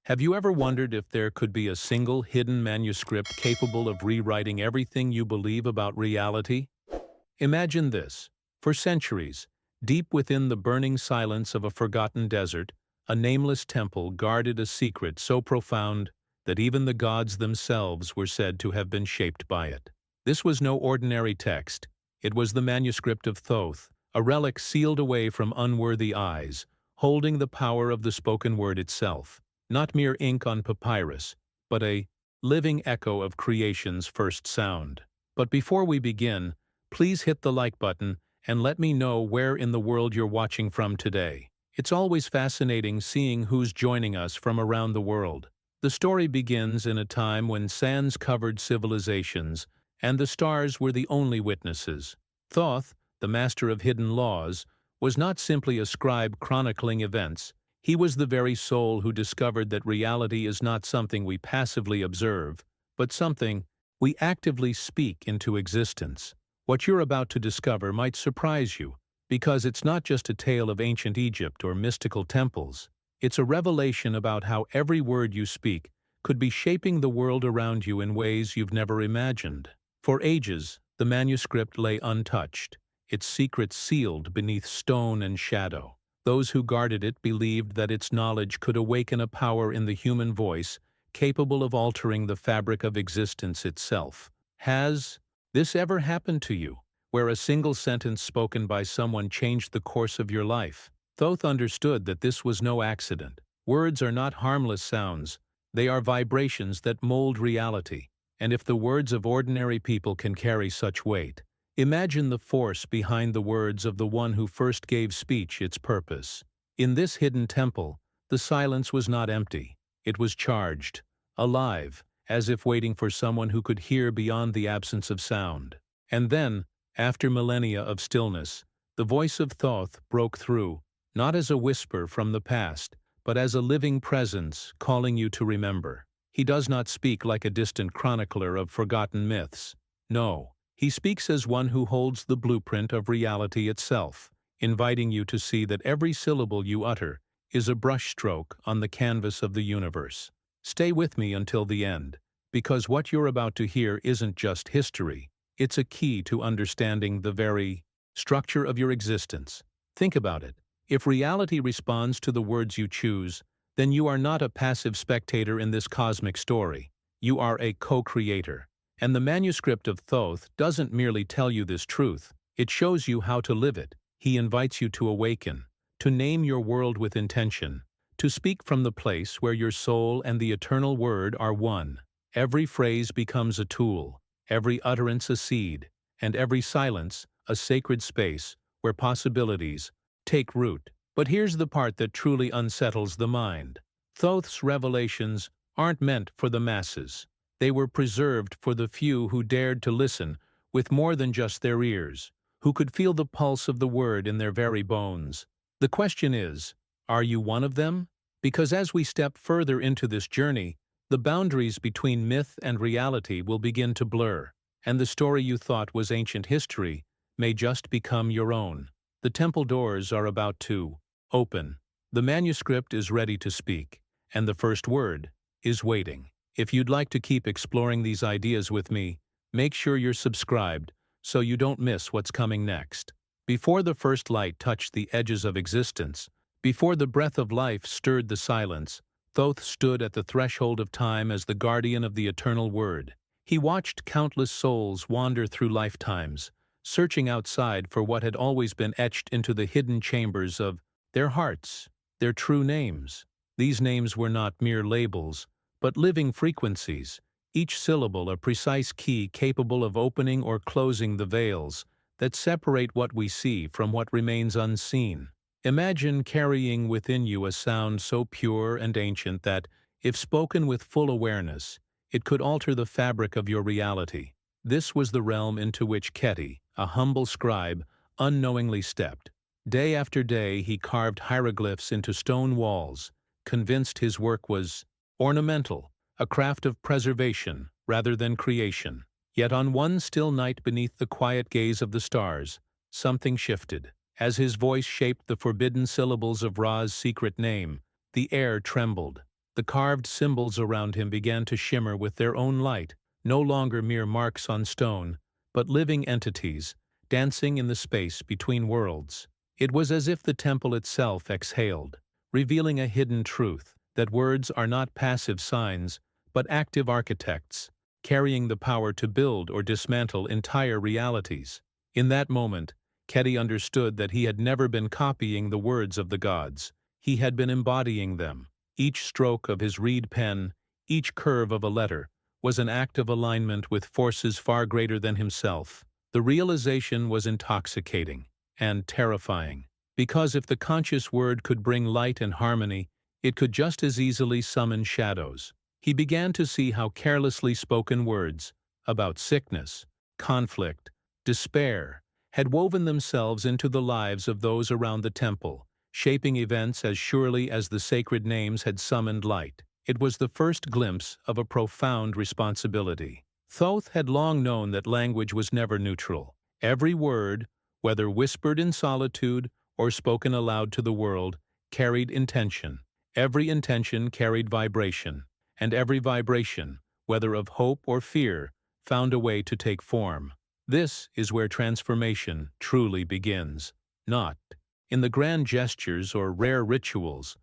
Have you ever wondered if there could be a single hidden manuscript capable of rewriting everything you believe about reality? Imagine this. For centuries, deep within the burning silence of a forgotten desert, a nameless temple guarded a secret so profound that even the gods themselves were said to have been shaped by it. This was no ordinary text. It was the manuscript of Thoth, a relic sealed away from unworthy eyes, holding the power of the spoken word itself. Not mere ink on papyrus, but a living echo of creation's first sound. But before we begin, please hit the like button and let me know where in the world you're watching from today. It's always fascinating seeing who's joining us from around the world. The story begins in a time when sands covered civilizations, and the stars were the only witnesses. Thoth, the master of hidden laws, was not simply a scribe chronicling events. He was the very soul who discovered that reality is not something we passively observe, but something we actively speak into existence. What you're about to discover might surprise you, because it's not just a tale of ancient Egypt or mystical temples. It's a revelation about how every word you speak could be shaping the world around you in ways you've never imagined. For ages, the manuscript lay untouched, its secrets sealed beneath stone and shadow. Those who guarded it believed that its knowledge could awaken a power in the human voice capable of altering the fabric of existence itself. Has this ever happened to you, where a single sentence spoken by someone changed the course of your life? Thoth understood that this was no accident. Words are not harmless sounds. They are vibrations that mold reality. And if the words of ordinary people can carry such weight, imagine the force behind the words of the one who first gave speech its purpose. In this hidden temple, the silence was not empty. It was charged, alive, as if waiting for someone who could hear beyond the absence of sound. And then, after millennia of stillness, the voice of Thoth broke through, not as a whisper from the past, but as a living presence calling you to remember. He does not speak like a distant chronicler of forgotten myths. No. He speaks as one who holds the blueprint of reality itself, inviting you to see that every syllable you utter is a brushstroke on the canvas of the universe. Stay with me until the end, because what you're about to hear isn't just history, it's a key to understanding the very structure of your existence. Think about it. If reality responds to the words you choose, then you are not a passive spectator in this cosmic story. You are a co-creator. And the manuscript of Thoth doesn't merely tell you this truth, it shows you how to live it. He invites you to awaken, to name your world with intention, to speak from the place where your soul and the eternal word are one. Every phrase becomes a tool, every utterance a seed, and every silence a sacred space where possibilities take root. But here's the part that truly unsettles the mind. Thoth's revelations aren't meant for the masses. They were preserved for the few who dared to listen with more than just their ears, who could feel the pulse of the word in their very bones. The question is, are you one of them? Because as we step further into this journey, the boundaries between myth and reality will begin to blur, and the story you thought was ancient history may just become your own. The temple doors are about to open. The manuscript is ready to speak, and the first word is waiting. If you'd like to keep exploring these ideas with me, make sure you're subscribed so you don't miss what's coming next. Before the first light touched the edges of existence, before the breath of life stirred the silence, Thoth stood at the threshold of time as the guardian of the eternal word. He watched countless souls wander through lifetimes, searching outside for what had always been etched into the hidden chambers of their hearts, their true names. These names were not mere labels, but living frequencies, each syllable a precise key capable of opening or closing the veils that separate what we see from what remains unseen. Imagine carrying within you a sound so pure and ancient that, if spoken with full awareness, it could alter the fabric of your reality. This was the realm into which Keti, a humble scribe, unknowingly stepped. Day after day he carved hieroglyphs into stone walls, convinced his work was ornamental, a craft of preservation rather than creation. Yet on one still night beneath the quiet gaze of the stars, something shifted. As his voice shaped the forbidden syllables of Ra's secret name, the air trembled. The carved symbols around him began to shimmer with their own light, no longer mere marks on stone, but living entities, dancing in the space between worlds. It was as if the temple itself exhaled, revealing a hidden truth, that words are not passive signs, but active architects, carrying the power to build or dismantle entire realities. In that moment, Keti understood that he had never been copying the words of the gods. He had been embodying them. Each stroke of his reed pen, each curve of a letter, was an act of alignment with forces far greater than himself. The realization was intoxicating and terrifying, because if the conscious word could bring light and harmony, it could just as easily summon shadows. He began to see how carelessly spoken words about sickness, conflict, despair, had woven themselves into the lives of those around the temple, shaping events as surely as the sacred names had summoned light. It was the first glimpse of a profound responsibility. Thoth had long known that language was never neutral. Every word, whether whispered in solitude or spoken aloud to the world, carried intention. Every intention carried vibration, and every vibration, whether of hope or fear, found a way to take form. This is where transformation truly begins, not in the grand gestures or rare rituals,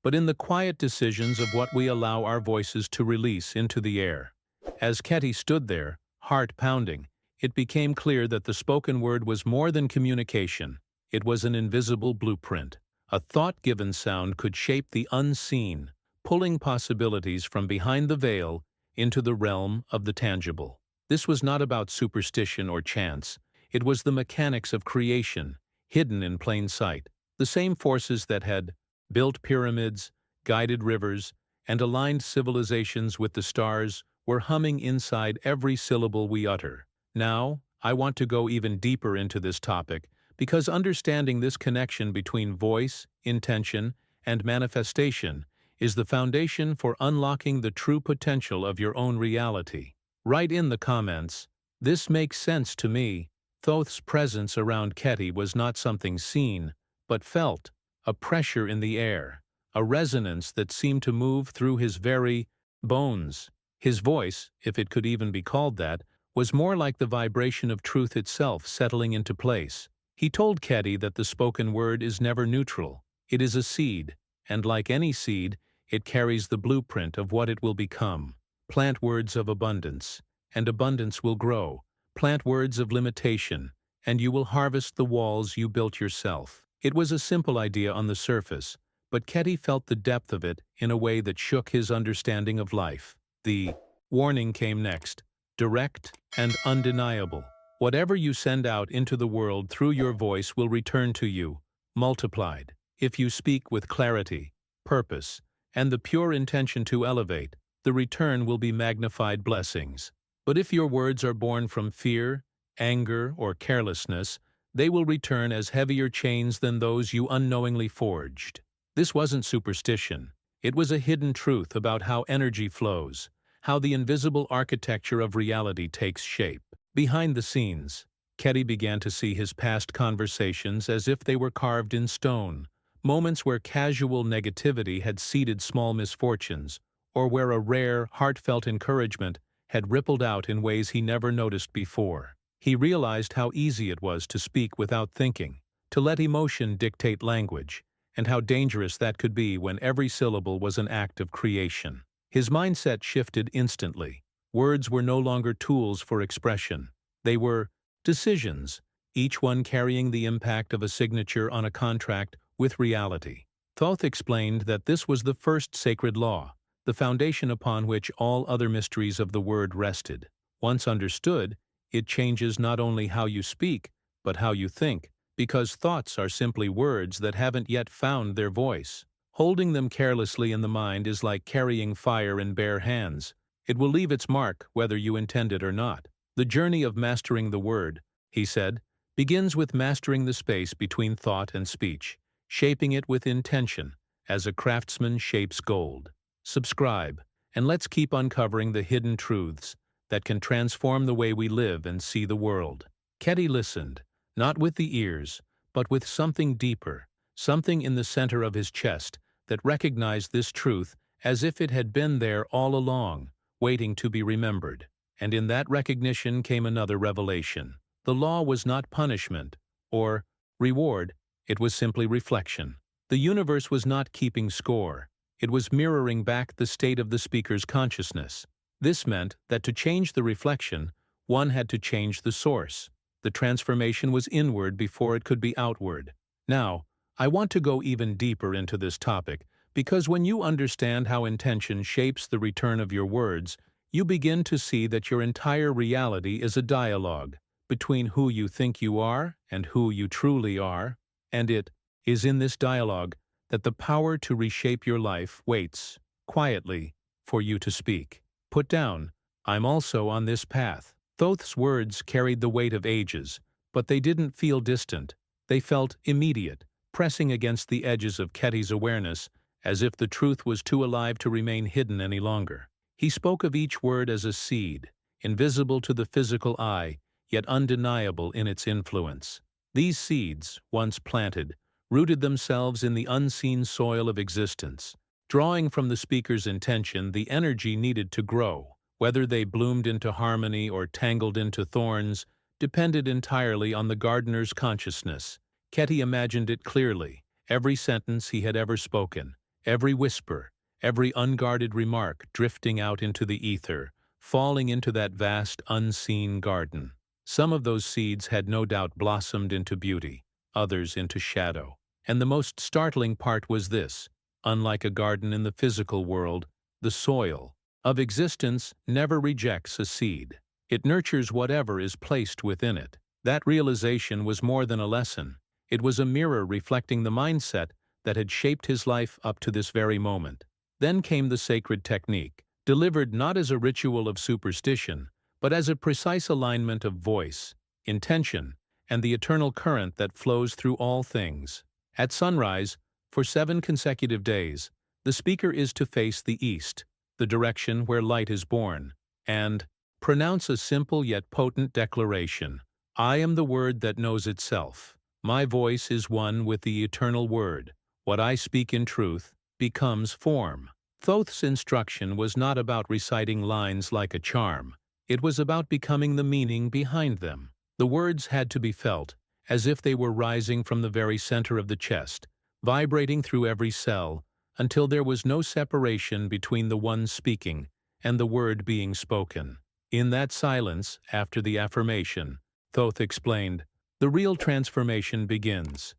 but in the quiet decisions of what we allow our voices to release into the air. As Keti stood there, heart pounding, it became clear that the spoken word was more than communication. It was an invisible blueprint. A thought-given sound could shape the unseen, pulling possibilities from behind the veil into the realm of the tangible. This was not about superstition or chance. It was the mechanics of creation, hidden in plain sight. The same forces that had built pyramids, guided rivers, and aligned civilizations with the stars were humming inside every syllable we utter. Now, I want to go even deeper into this topic, because understanding this connection between voice, intention, and manifestation is the foundation for unlocking the true potential of your own reality. Write in the comments, "This makes sense to me." Thoth's presence around Keti was not something seen, but felt, a pressure in the air, a resonance that seemed to move through his very bones. His voice, if it could even be called that, was more like the vibration of truth itself settling into place. He told Keti that the spoken word is never neutral. It is a seed, and like any seed, it carries the blueprint of what it will become. Plant words of abundance, and abundance will grow. Plant words of limitation, and you will harvest the walls you built yourself. It was a simple idea on the surface, but Keti felt the depth of it in a way that shook his understanding of life. The warning came next, direct and undeniable. Whatever you send out into the world through your voice will return to you, multiplied. If you speak with clarity, purpose, and the pure intention to elevate, the return will be magnified blessings. But if your words are born from fear, anger, or carelessness, they will return as heavier chains than those you unknowingly forged. This wasn't superstition. It was a hidden truth about how energy flows, how the invisible architecture of reality takes shape. Behind the scenes, Keti began to see his past conversations as if they were carved in stone, moments where casual negativity had seeded small misfortunes, or where a rare, heartfelt encouragement had rippled out in ways he never noticed before. He realized how easy it was to speak without thinking, to let emotion dictate language, and how dangerous that could be when every syllable was an act of creation. His mindset shifted instantly. Words were no longer tools for expression. They were decisions, each one carrying the impact of a signature on a contract with reality. Thoth explained that this was the first sacred law, the foundation upon which all other mysteries of the word rested. Once understood, it changes not only how you speak, but how you think, because thoughts are simply words that haven't yet found their voice. Holding them carelessly in the mind is like carrying fire in bare hands. It will leave its mark whether you intend it or not. The journey of mastering the word, he said, begins with mastering the space between thought and speech, shaping it with intention, as a craftsman shapes gold. Subscribe, and let's keep uncovering the hidden truths that can transform the way we live and see the world. Keti listened, not with the ears, but with something deeper, something in the center of his chest that recognized this truth as if it had been there all along, waiting to be remembered. And in that recognition came another revelation. The law was not punishment or reward, it was simply reflection. The universe was not keeping score. It was mirroring back the state of the speaker's consciousness. This meant that to change the reflection, one had to change the source. The transformation was inward before it could be outward. Now, I want to go even deeper into this topic, because when you understand how intention shapes the return of your words, you begin to see that your entire reality is a dialogue between who you think you are and who you truly are, and it is in this dialogue that the power to reshape your life waits, quietly, for you to speak. Put down, "I'm also on this path." Thoth's words carried the weight of ages, but they didn't feel distant. They felt immediate, pressing against the edges of Ketty's awareness, as if the truth was too alive to remain hidden any longer. He spoke of each word as a seed, invisible to the physical eye, yet undeniable in its influence. These seeds, once planted, rooted themselves in the unseen soil of existence, drawing from the speaker's intention the energy needed to grow. Whether they bloomed into harmony or tangled into thorns depended entirely on the gardener's consciousness. Ketty imagined it clearly, every sentence he had ever spoken, every whisper, every unguarded remark drifting out into the ether, falling into that vast unseen garden. Some of those seeds had no doubt blossomed into beauty, others into shadow. And the most startling part was this: unlike a garden in the physical world, the soil of existence never rejects a seed. It nurtures whatever is placed within it. That realization was more than a lesson. It was a mirror reflecting the mindset that had shaped his life up to this very moment. Then came the sacred technique, delivered not as a ritual of superstition, but as a precise alignment of voice, intention, and the eternal current that flows through all things. At sunrise, for 7 consecutive days, the speaker is to face the east, the direction where light is born, and pronounce a simple yet potent declaration. I am the word that knows itself. My voice is one with the eternal word. What I speak in truth becomes form. Thoth's instruction was not about reciting lines like a charm. It was about becoming the meaning behind them. The words had to be felt, as if they were rising from the very center of the chest, vibrating through every cell, until there was no separation between the one speaking and the word being spoken. In that silence, after the affirmation, Thoth explained, the real transformation begins.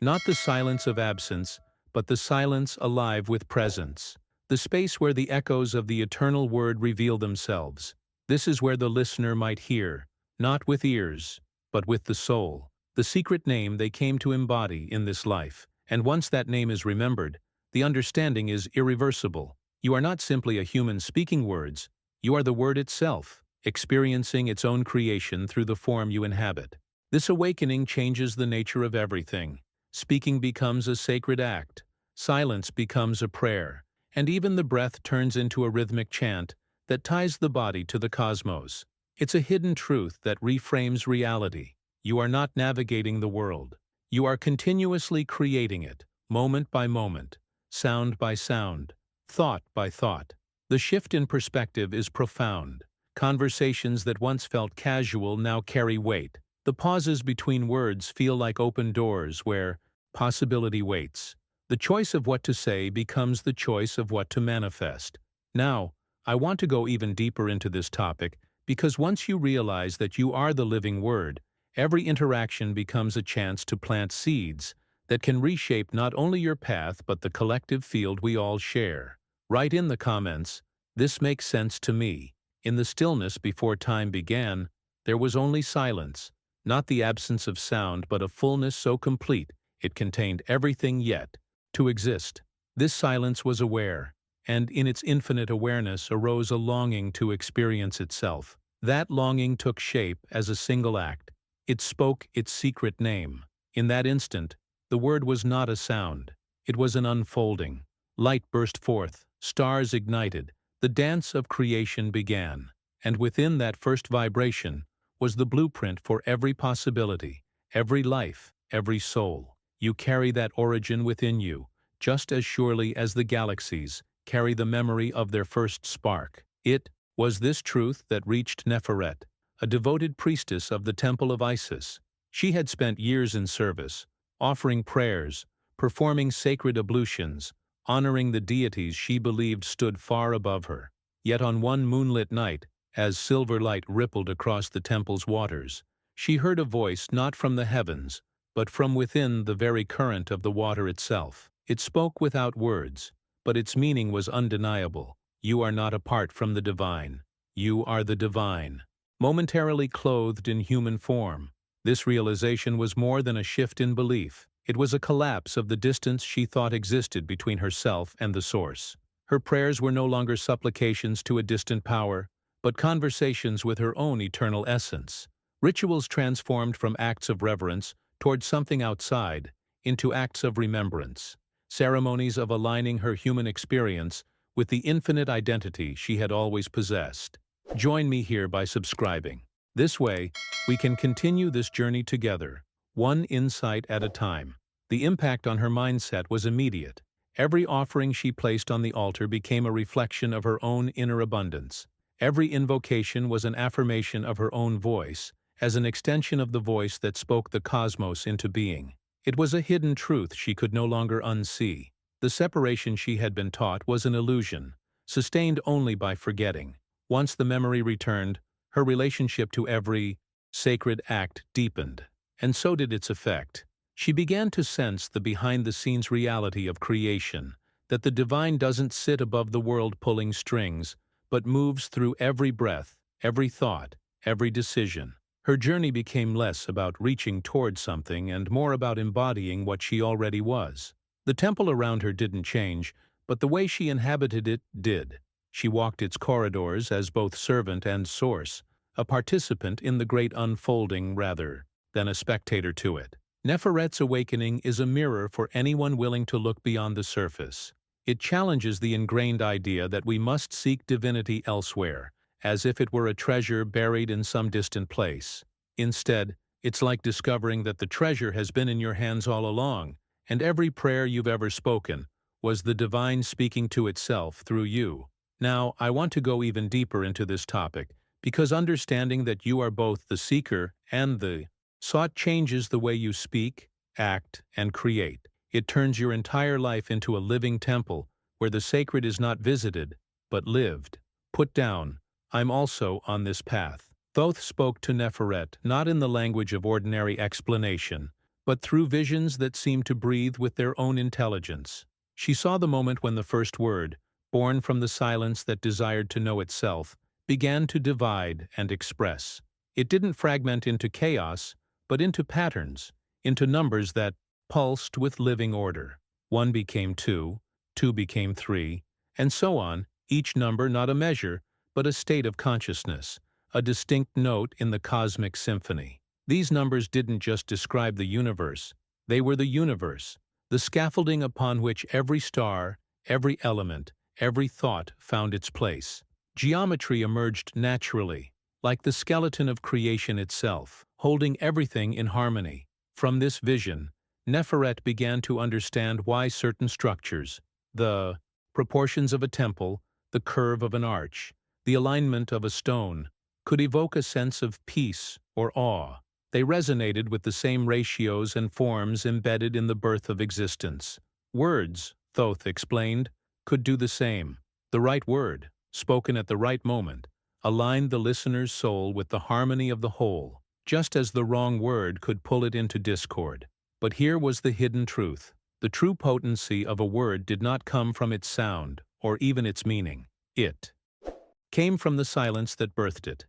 Not the silence of absence, but the silence alive with presence. The space where the echoes of the eternal word reveal themselves. This is where the listener might hear, not with ears, but with the soul, the secret name they came to embody in this life. And once that name is remembered, the understanding is irreversible. You are not simply a human speaking words, you are the word itself, experiencing its own creation through the form you inhabit. This awakening changes the nature of everything. Speaking becomes a sacred act, silence becomes a prayer, and even the breath turns into a rhythmic chant that ties the body to the cosmos. It's a hidden truth that reframes reality. You are not navigating the world. You are continuously creating it, moment by moment, sound by sound, thought by thought. The shift in perspective is profound. Conversations that once felt casual now carry weight. The pauses between words feel like open doors where possibility waits. The choice of what to say becomes the choice of what to manifest. Now, I want to go even deeper into this topic because once you realize that you are the living word, every interaction becomes a chance to plant seeds that can reshape not only your path but the collective field we all share. Write in the comments, "This makes sense to me." In the stillness before time began, there was only silence, not the absence of sound but a fullness so complete it contained everything yet to exist. This silence was aware, and in its infinite awareness arose a longing to experience itself. That longing took shape as a single act. It spoke its secret name. In that instant, the word was not a sound. It was an unfolding. Light burst forth, stars ignited, the dance of creation began. And within that first vibration was the blueprint for every possibility, every life, every soul. You carry that origin within you, just as surely as the galaxies carry the memory of their first spark. It was this truth that reached Neferet, a devoted priestess of the Temple of Isis. She had spent years in service, offering prayers, performing sacred ablutions, honoring the deities she believed stood far above her. Yet on one moonlit night, as silver light rippled across the temple's waters, she heard a voice not from the heavens, but from within the very current of the water itself. It spoke without words, but its meaning was undeniable. You are not apart from the divine. You are the divine. Momentarily clothed in human form, this realization was more than a shift in belief. It was a collapse of the distance she thought existed between herself and the source. Her prayers were no longer supplications to a distant power, but conversations with her own eternal essence. Rituals transformed from acts of reverence toward something outside into acts of remembrance, ceremonies of aligning her human experience with the infinite identity she had always possessed. Join me here by subscribing. This way, we can continue this journey together, one insight at a time. The impact on her mindset was immediate. Every offering she placed on the altar became a reflection of her own inner abundance. Every invocation was an affirmation of her own voice, as an extension of the voice that spoke the cosmos into being. It was a hidden truth she could no longer unsee. The separation she had been taught was an illusion, sustained only by forgetting. Once the memory returned, her relationship to every sacred act deepened, and so did its effect. She began to sense the behind-the-scenes reality of creation, that the divine doesn't sit above the world pulling strings, but moves through every breath, every thought, every decision. Her journey became less about reaching toward something and more about embodying what she already was. The temple around her didn't change, but the way she inhabited it did. She walked its corridors as both servant and source, a participant in the great unfolding rather than a spectator to it. Neferet's awakening is a mirror for anyone willing to look beyond the surface. It challenges the ingrained idea that we must seek divinity elsewhere, as if it were a treasure buried in some distant place. Instead, it's like discovering that the treasure has been in your hands all along, and every prayer you've ever spoken was the divine speaking to itself through you. Now, I want to go even deeper into this topic, because understanding that you are both the seeker and the sought changes the way you speak, act, and create. It turns your entire life into a living temple where the sacred is not visited, but lived. Put down, I'm also on this path. Thoth spoke to Neferet not in the language of ordinary explanation, but through visions that seemed to breathe with their own intelligence. She saw the moment when the first word, born from the silence that desired to know itself, began to divide and express. It didn't fragment into chaos, but into patterns, into numbers that pulsed with living order. 1 became 2, 2 became 3, and so on, each number not a measure, but a state of consciousness, a distinct note in the cosmic symphony. These numbers didn't just describe the universe, they were the universe, the scaffolding upon which every star, every element, every thought found its place. Geometry emerged naturally, like the skeleton of creation itself, holding everything in harmony. From this vision, Neferet began to understand why certain structures, the proportions of a temple, the curve of an arch, the alignment of a stone, could evoke a sense of peace or awe. They resonated with the same ratios and forms embedded in the birth of existence. Words, Thoth explained, could do the same. The right word, spoken at the right moment, aligned the listener's soul with the harmony of the whole, just as the wrong word could pull it into discord. But here was the hidden truth. The true potency of a word did not come from its sound, or even its meaning. It came from the silence that birthed it.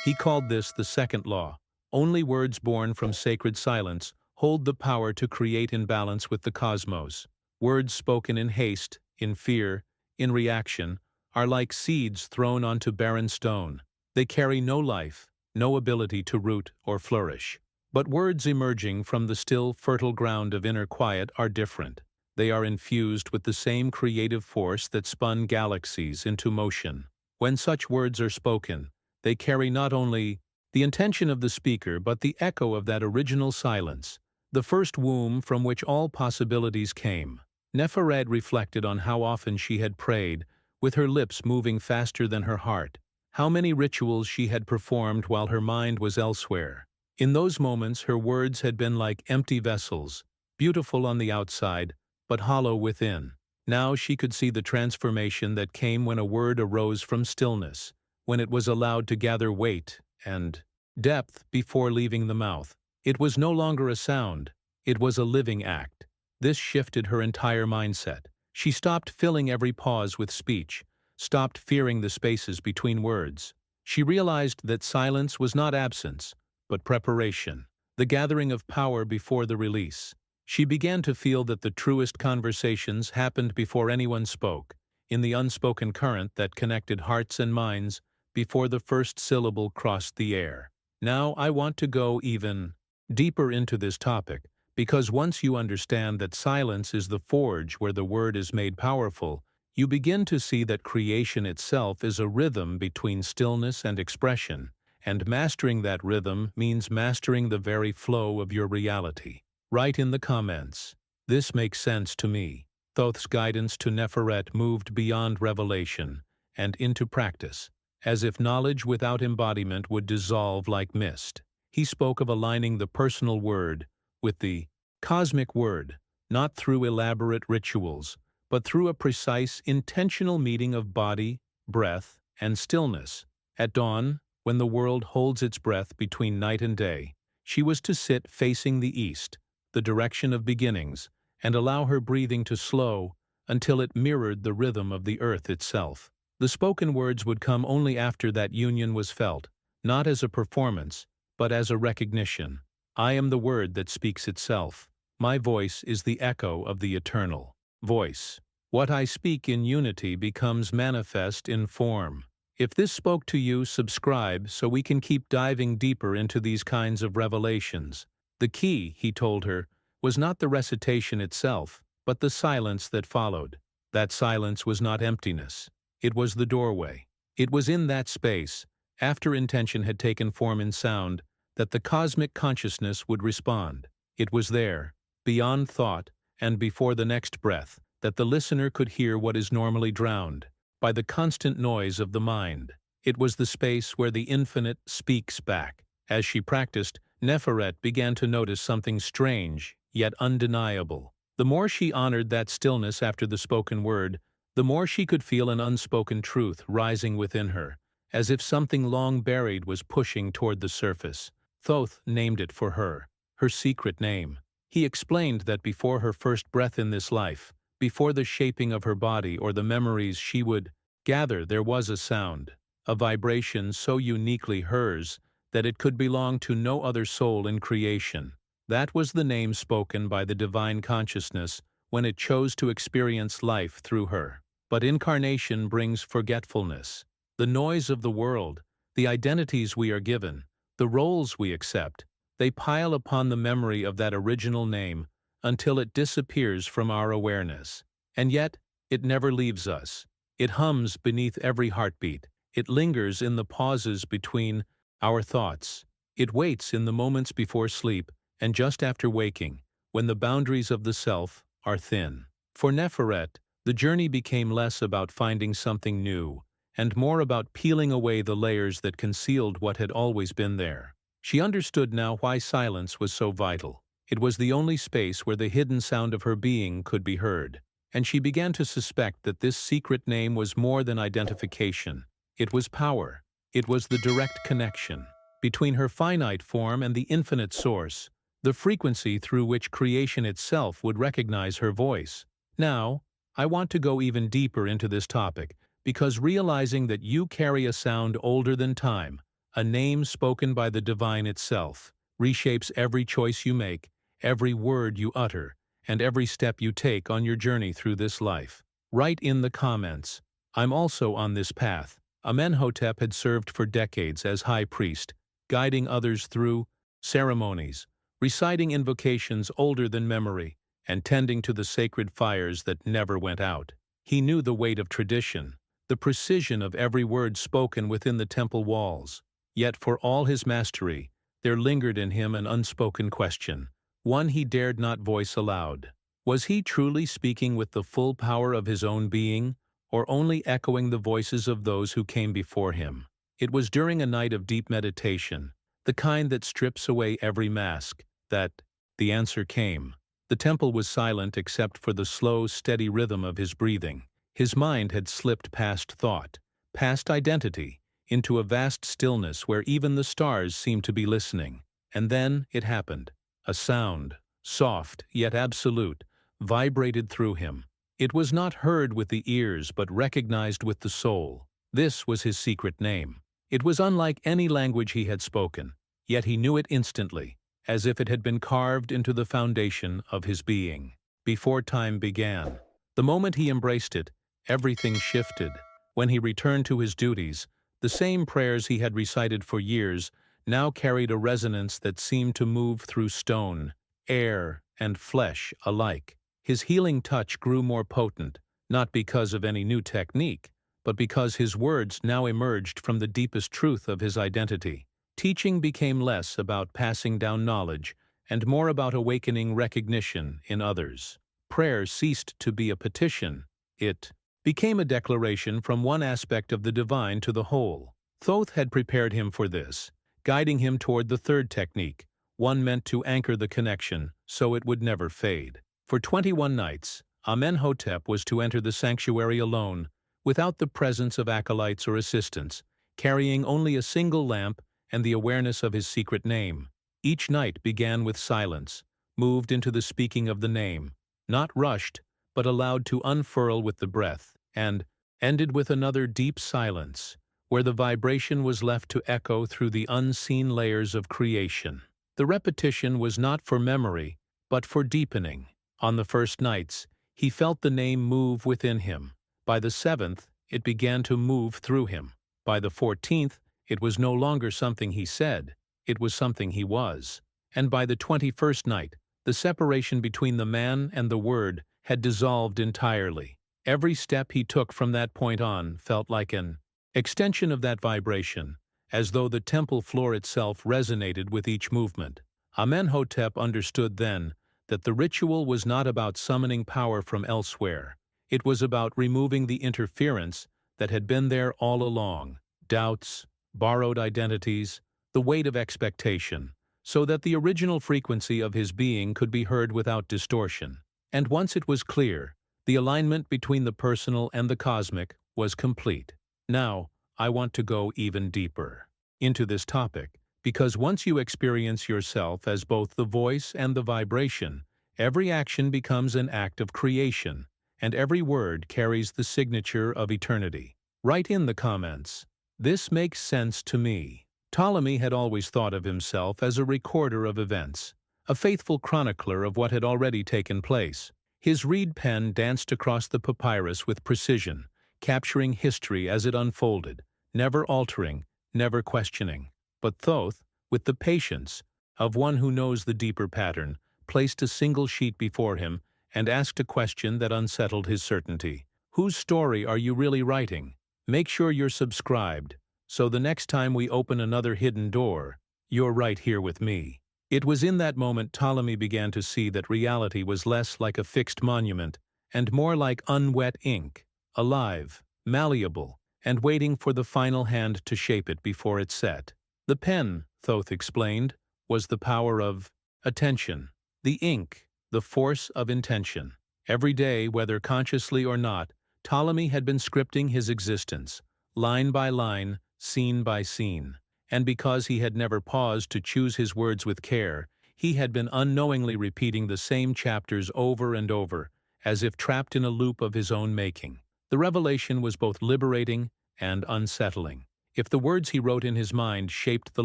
He called this the second law. Only words born from sacred silence hold the power to create in balance with the cosmos. Words spoken in haste, in fear, in reaction, are like seeds thrown onto barren stone. They carry no life, no ability to root or flourish. But words emerging from the still, fertile ground of inner quiet are different. They are infused with the same creative force that spun galaxies into motion. When such words are spoken, they carry not only the intention of the speaker but the echo of that original silence, the first womb from which all possibilities came. Neferet reflected on how often she had prayed, with her lips moving faster than her heart, how many rituals she had performed while her mind was elsewhere. In those moments her words had been like empty vessels, beautiful on the outside, but hollow within. Now she could see the transformation that came when a word arose from stillness, when it was allowed to gather weight and depth before leaving the mouth. It was no longer a sound, it was a living act. This shifted her entire mindset. She stopped filling every pause with speech, stopped fearing the spaces between words. She realized that silence was not absence, but preparation, the gathering of power before the release. She began to feel that the truest conversations happened before anyone spoke, in the unspoken current that connected hearts and minds before the first syllable crossed the air. Now I want to go even deeper into this topic, because once you understand that silence is the forge where the word is made powerful, you begin to see that creation itself is a rhythm between stillness and expression, and mastering that rhythm means mastering the very flow of your reality. Write in the comments, "This makes sense to me." Thoth's guidance to Neferet moved beyond revelation and into practice, as if knowledge without embodiment would dissolve like mist. He spoke of aligning the personal word with the cosmic word, not through elaborate rituals, but through a precise, intentional meeting of body, breath, and stillness. At dawn, when the world holds its breath between night and day, she was to sit facing the east, the direction of beginnings, and allow her breathing to slow until it mirrored the rhythm of the earth itself. The spoken words would come only after that union was felt, not as a performance, but as a recognition. I am the word that speaks itself. My voice is the echo of the eternal voice. What I speak in unity becomes manifest in form. If this spoke to you, subscribe so we can keep diving deeper into these kinds of revelations. The key, he told her, was not the recitation itself, but the silence that followed. That silence was not emptiness. It was the doorway. It was in that space, after intention had taken form in sound, that the cosmic consciousness would respond. It was there, beyond thought, and before the next breath, that the listener could hear what is normally drowned by the constant noise of the mind. It was the space where the infinite speaks back. As she practiced, Neferet began to notice something strange, yet undeniable. The more she honored that stillness after the spoken word, the more she could feel an unspoken truth rising within her, as if something long buried was pushing toward the surface. Thoth named it for her, her secret name. He explained that before her first breath in this life, before the shaping of her body or the memories she would gather, there was a sound, a vibration so uniquely hers that it could belong to no other soul in creation. That was the name spoken by the divine consciousness when it chose to experience life through her. But incarnation brings forgetfulness. The noise of the world, the identities we are given, the roles we accept, they pile upon the memory of that original name until it disappears from our awareness. And yet, it never leaves us. It hums beneath every heartbeat. It lingers in the pauses between our thoughts. It waits in the moments before sleep and just after waking, when the boundaries of the self are thin. For Neferet, the journey became less about finding something new and more about peeling away the layers that concealed what had always been there. She understood now why silence was so vital. It was the only space where the hidden sound of her being could be heard, and she began to suspect that this secret name was more than identification. It was power. It was the direct connection between her finite form and the infinite source, the frequency through which creation itself would recognize her voice. Now, I want to go even deeper into this topic, because realizing that you carry a sound older than time, a name spoken by the divine itself, reshapes every choice you make, every word you utter, and every step you take on your journey through this life. Write in the comments, "I'm also on this path." Amenhotep had served for decades as high priest, guiding others through ceremonies, reciting invocations older than memory, and tending to the sacred fires that never went out. He knew the weight of tradition, the precision of every word spoken within the temple walls. Yet for all his mastery, there lingered in him an unspoken question, one he dared not voice aloud. Was he truly speaking with the full power of his own being, or only echoing the voices of those who came before him? It was during a night of deep meditation, the kind that strips away every mask, that the answer came. The temple was silent except for the slow, steady rhythm of his breathing. His mind had slipped past thought, past identity, into a vast stillness where even the stars seemed to be listening. And then it happened. A sound, soft yet absolute, vibrated through him. It was not heard with the ears but recognized with the soul. This was his secret name. It was unlike any language he had spoken, yet he knew it instantly, as if it had been carved into the foundation of his being. Before time began, the moment he embraced it, everything shifted. When he returned to his duties, the same prayers he had recited for years now carried a resonance that seemed to move through stone, air, and flesh alike. His healing touch grew more potent, not because of any new technique, but because his words now emerged from the deepest truth of his identity. Teaching became less about passing down knowledge and more about awakening recognition in others. Prayer ceased to be a petition. It became a declaration from one aspect of the divine to the whole. Thoth had prepared him for this, guiding him toward the third technique, one meant to anchor the connection so it would never fade. For 21 nights, Amenhotep was to enter the sanctuary alone, without the presence of acolytes or assistants, carrying only a single lamp and the awareness of his secret name. Each night began with silence, moved into the speaking of the name, not rushed, but allowed to unfurl with the breath, and ended with another deep silence, where the vibration was left to echo through the unseen layers of creation. The repetition was not for memory, but for deepening. On the first nights, he felt the name move within him. By the 7th, it began to move through him. By the 14th, it was no longer something he said, it was something he was. And by the 21st night, the separation between the man and the word had dissolved entirely. Every step he took from that point on felt like an extension of that vibration, as though the temple floor itself resonated with each movement. Amenhotep understood then that the ritual was not about summoning power from elsewhere. It was about removing the interference that had been there all along, doubts, borrowed identities, the weight of expectation, so that the original frequency of his being could be heard without distortion. And once it was clear, the alignment between the personal and the cosmic was complete. Now, I want to go even deeper into this topic, because once you experience yourself as both the voice and the vibration, every action becomes an act of creation, and every word carries the signature of eternity. Write in the comments, "This makes sense to me." Ptolemy had always thought of himself as a recorder of events, a faithful chronicler of what had already taken place. His reed pen danced across the papyrus with precision, capturing history as it unfolded, never altering, never questioning. But Thoth, with the patience of one who knows the deeper pattern, placed a single sheet before him and asked a question that unsettled his certainty. Whose story are you really writing? Make sure you're subscribed, so the next time we open another hidden door, you're right here with me. It was in that moment Ptolemy began to see that reality was less like a fixed monument and more like unwet ink, alive, malleable, and waiting for the final hand to shape it before it set. The pen, Thoth explained, was the power of attention. The ink, the force of intention. Every day, whether consciously or not, Ptolemy had been scripting his existence, line by line, scene by scene. And because he had never paused to choose his words with care, he had been unknowingly repeating the same chapters over and over, as if trapped in a loop of his own making. The revelation was both liberating and unsettling. If the words he wrote in his mind shaped the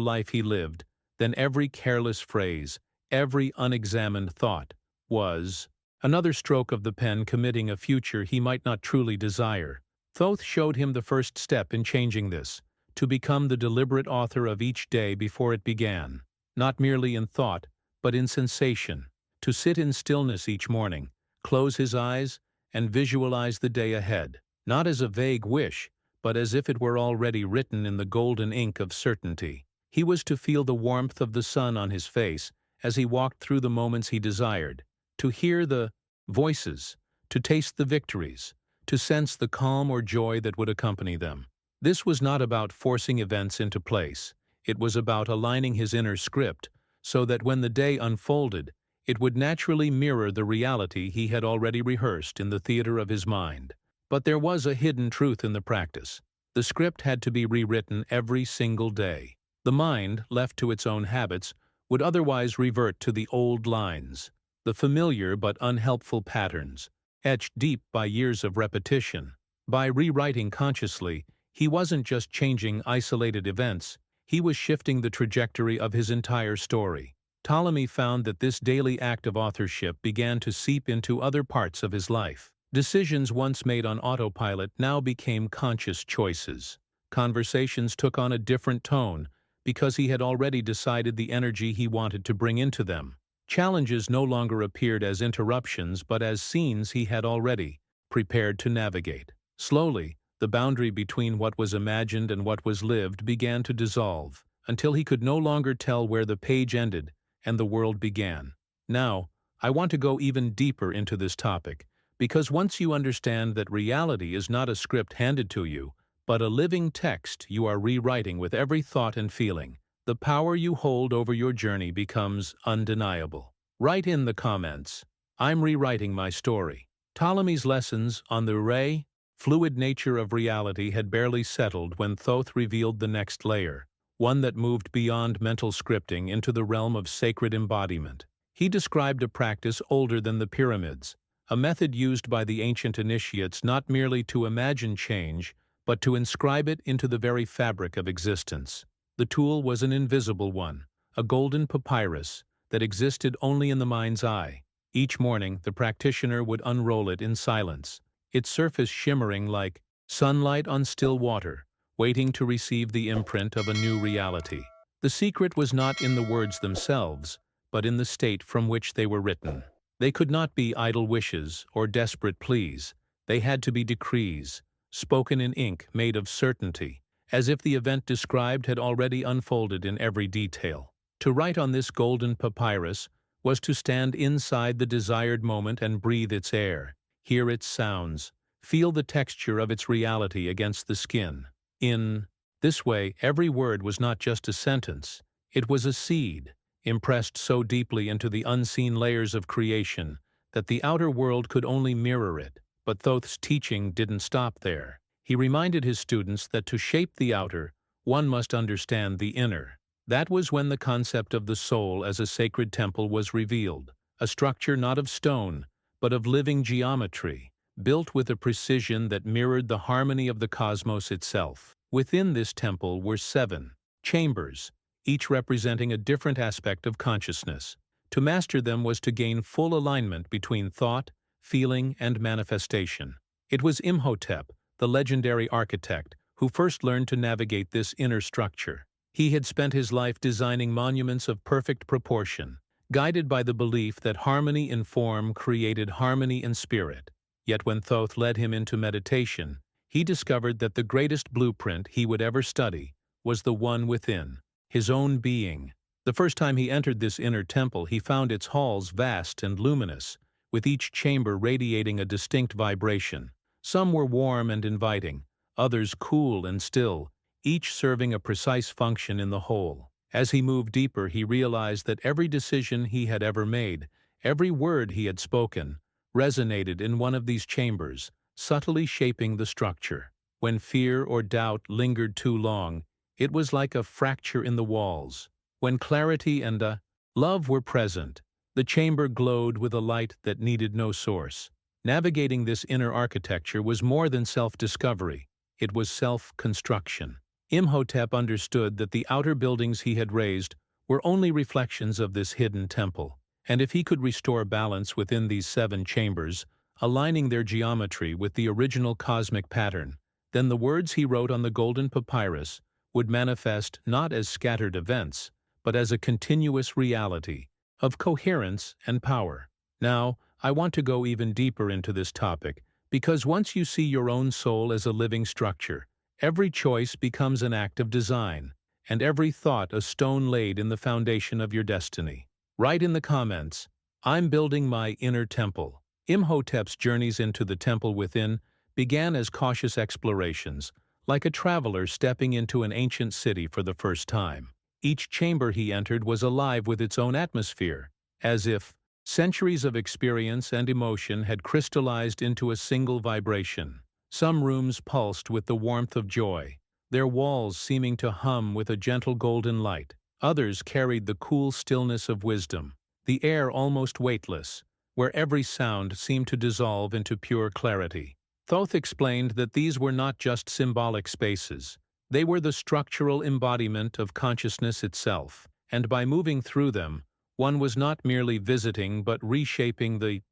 life he lived, then every careless phrase, every unexamined thought, was another stroke of the pen committing a future he might not truly desire. Thoth showed him the first step in changing this, to become the deliberate author of each day before it began, not merely in thought, but in sensation, to sit in stillness each morning, close his eyes, and visualize the day ahead, not as a vague wish, but as if it were already written in the golden ink of certainty. He was to feel the warmth of the sun on his face as he walked through the moments he desired, to hear the voices, to taste the victories, to sense the calm or joy that would accompany them. This was not about forcing events into place. It was about aligning his inner script so that when the day unfolded, it would naturally mirror the reality he had already rehearsed in the theater of his mind. But there was a hidden truth in the practice. The script had to be rewritten every single day. The mind, left to its own habits, would otherwise revert to the old lines, the familiar but unhelpful patterns, etched deep by years of repetition. By rewriting consciously, he wasn't just changing isolated events, he was shifting the trajectory of his entire story. Ptolemy found that this daily act of authorship began to seep into other parts of his life. Decisions once made on autopilot now became conscious choices. Conversations took on a different tone because he had already decided the energy he wanted to bring into them. Challenges no longer appeared as interruptions but as scenes he had already prepared to navigate. Slowly, the boundary between what was imagined and what was lived began to dissolve, until he could no longer tell where the page ended and the world began. Now, I want to go even deeper into this topic, because once you understand that reality is not a script handed to you, but a living text you are rewriting with every thought and feeling, the power you hold over your journey becomes undeniable. Write in the comments, "I'm rewriting my story." Ptolemy's lessons on the fluid nature of reality had barely settled when Thoth revealed the next layer, one that moved beyond mental scripting into the realm of sacred embodiment. He described a practice older than the pyramids, a method used by the ancient initiates not merely to imagine change, but to inscribe it into the very fabric of existence. The tool was an invisible one, a golden papyrus that existed only in the mind's eye. Each morning, the practitioner would unroll it in silence, its surface shimmering like sunlight on still water, waiting to receive the imprint of a new reality. The secret was not in the words themselves, but in the state from which they were written. They could not be idle wishes or desperate pleas. They had to be decrees, spoken in ink made of certainty, as if the event described had already unfolded in every detail. To write on this golden papyrus was to stand inside the desired moment and breathe its air, hear its sounds, feel the texture of its reality against the skin. In this way, every word was not just a sentence, it was a seed, impressed so deeply into the unseen layers of creation that the outer world could only mirror it. But Thoth's teaching didn't stop there. He reminded his students that to shape the outer, one must understand the inner. That was when the concept of the soul as a sacred temple was revealed, a structure not of stone, but of living geometry, built with a precision that mirrored the harmony of the cosmos itself. Within this temple were 7 chambers, each representing a different aspect of consciousness. To master them was to gain full alignment between thought, feeling, and manifestation. It was Imhotep, the legendary architect, who first learned to navigate this inner structure. He had spent his life designing monuments of perfect proportion, guided by the belief that harmony in form created harmony in spirit. Yet when Thoth led him into meditation, he discovered that the greatest blueprint he would ever study was the one within, his own being. The first time he entered this inner temple, he found its halls vast and luminous, with each chamber radiating a distinct vibration. Some were warm and inviting, others cool and still, each serving a precise function in the whole. As he moved deeper, he realized that every decision he had ever made, every word he had spoken, resonated in one of these chambers, subtly shaping the structure. When fear or doubt lingered too long, it was like a fracture in the walls. When clarity and love were present, the chamber glowed with a light that needed no source. Navigating this inner architecture was more than self-discovery, it was self-construction. Imhotep understood that the outer buildings he had raised were only reflections of this hidden temple, and if he could restore balance within these 7 chambers, aligning their geometry with the original cosmic pattern, then the words he wrote on the golden papyrus would manifest not as scattered events, but as a continuous reality of coherence and power. Now, I want to go even deeper into this topic, because once you see your own soul as a living structure, every choice becomes an act of design, and every thought a stone laid in the foundation of your destiny. Write in the comments, "I'm building my inner temple." Imhotep's journeys into the temple within began as cautious explorations, like a traveler stepping into an ancient city for the first time. Each chamber he entered was alive with its own atmosphere, as if centuries of experience and emotion had crystallized into a single vibration. Some rooms pulsed with the warmth of joy, their walls seeming to hum with a gentle golden light. Others carried the cool stillness of wisdom, the air almost weightless, where every sound seemed to dissolve into pure clarity. Thoth explained that these were not just symbolic spaces. They were the structural embodiment of consciousness itself, and by moving through them, one was not merely visiting but reshaping the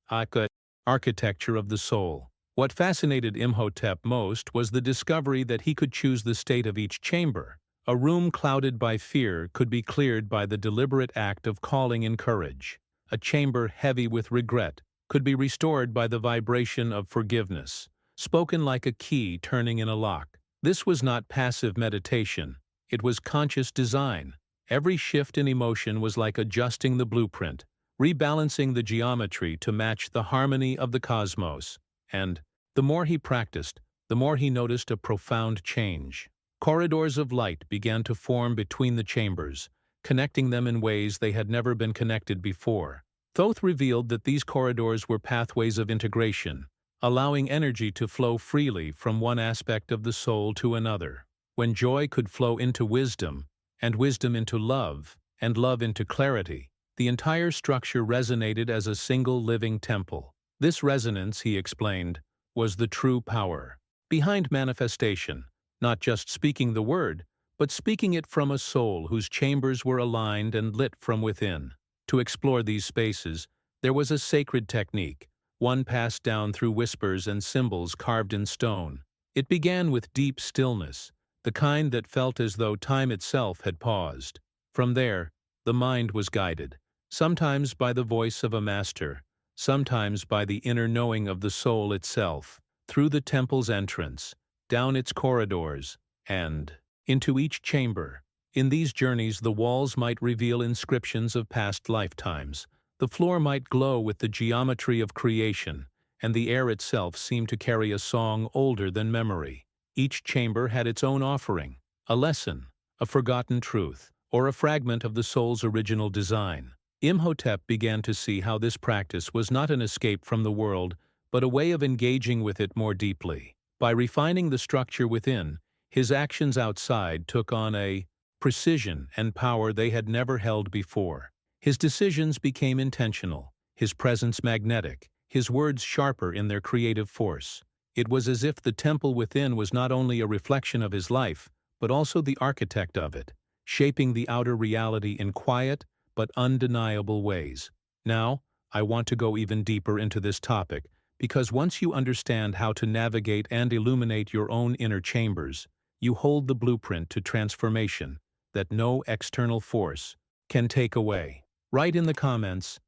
architecture of the soul. What fascinated Imhotep most was the discovery that he could choose the state of each chamber. A room clouded by fear could be cleared by the deliberate act of calling in courage. A chamber heavy with regret could be restored by the vibration of forgiveness, spoken like a key turning in a lock. This was not passive meditation, it was conscious design. Every shift in emotion was like adjusting the blueprint, rebalancing the geometry to match the harmony of the cosmos. And the more he practiced, the more he noticed a profound change. Corridors of light began to form between the chambers, connecting them in ways they had never been connected before. Thoth revealed that these corridors were pathways of integration, allowing energy to flow freely from one aspect of the soul to another. When joy could flow into wisdom, and wisdom into love, and love into clarity, the entire structure resonated as a single living temple. This resonance, he explained, was the true power behind manifestation, not just speaking the word, but speaking it from a soul whose chambers were aligned and lit from within. To explore these spaces, there was a sacred technique, one passed down through whispers and symbols carved in stone. It began with deep stillness, the kind that felt as though time itself had paused. From there, the mind was guided, sometimes by the voice of a master, sometimes by the inner knowing of the soul itself, through the temple's entrance, down its corridors, and into each chamber. In these journeys, the walls might reveal inscriptions of past lifetimes, the floor might glow with the geometry of creation, and the air itself seemed to carry a song older than memory. Each chamber had its own offering, a lesson, a forgotten truth, or a fragment of the soul's original design. Imhotep began to see how this practice was not an escape from the world, but a way of engaging with it more deeply. By refining the structure within, his actions outside took on a precision and power they had never held before. His decisions became intentional, his presence magnetic, his words sharper in their creative force. It was as if the temple within was not only a reflection of his life, but also the architect of it, shaping the outer reality in quiet but undeniable ways. Now, I want to go even deeper into this topic, because once you understand how to navigate and illuminate your own inner chambers, you hold the blueprint to transformation that no external force can take away. Write in the comments,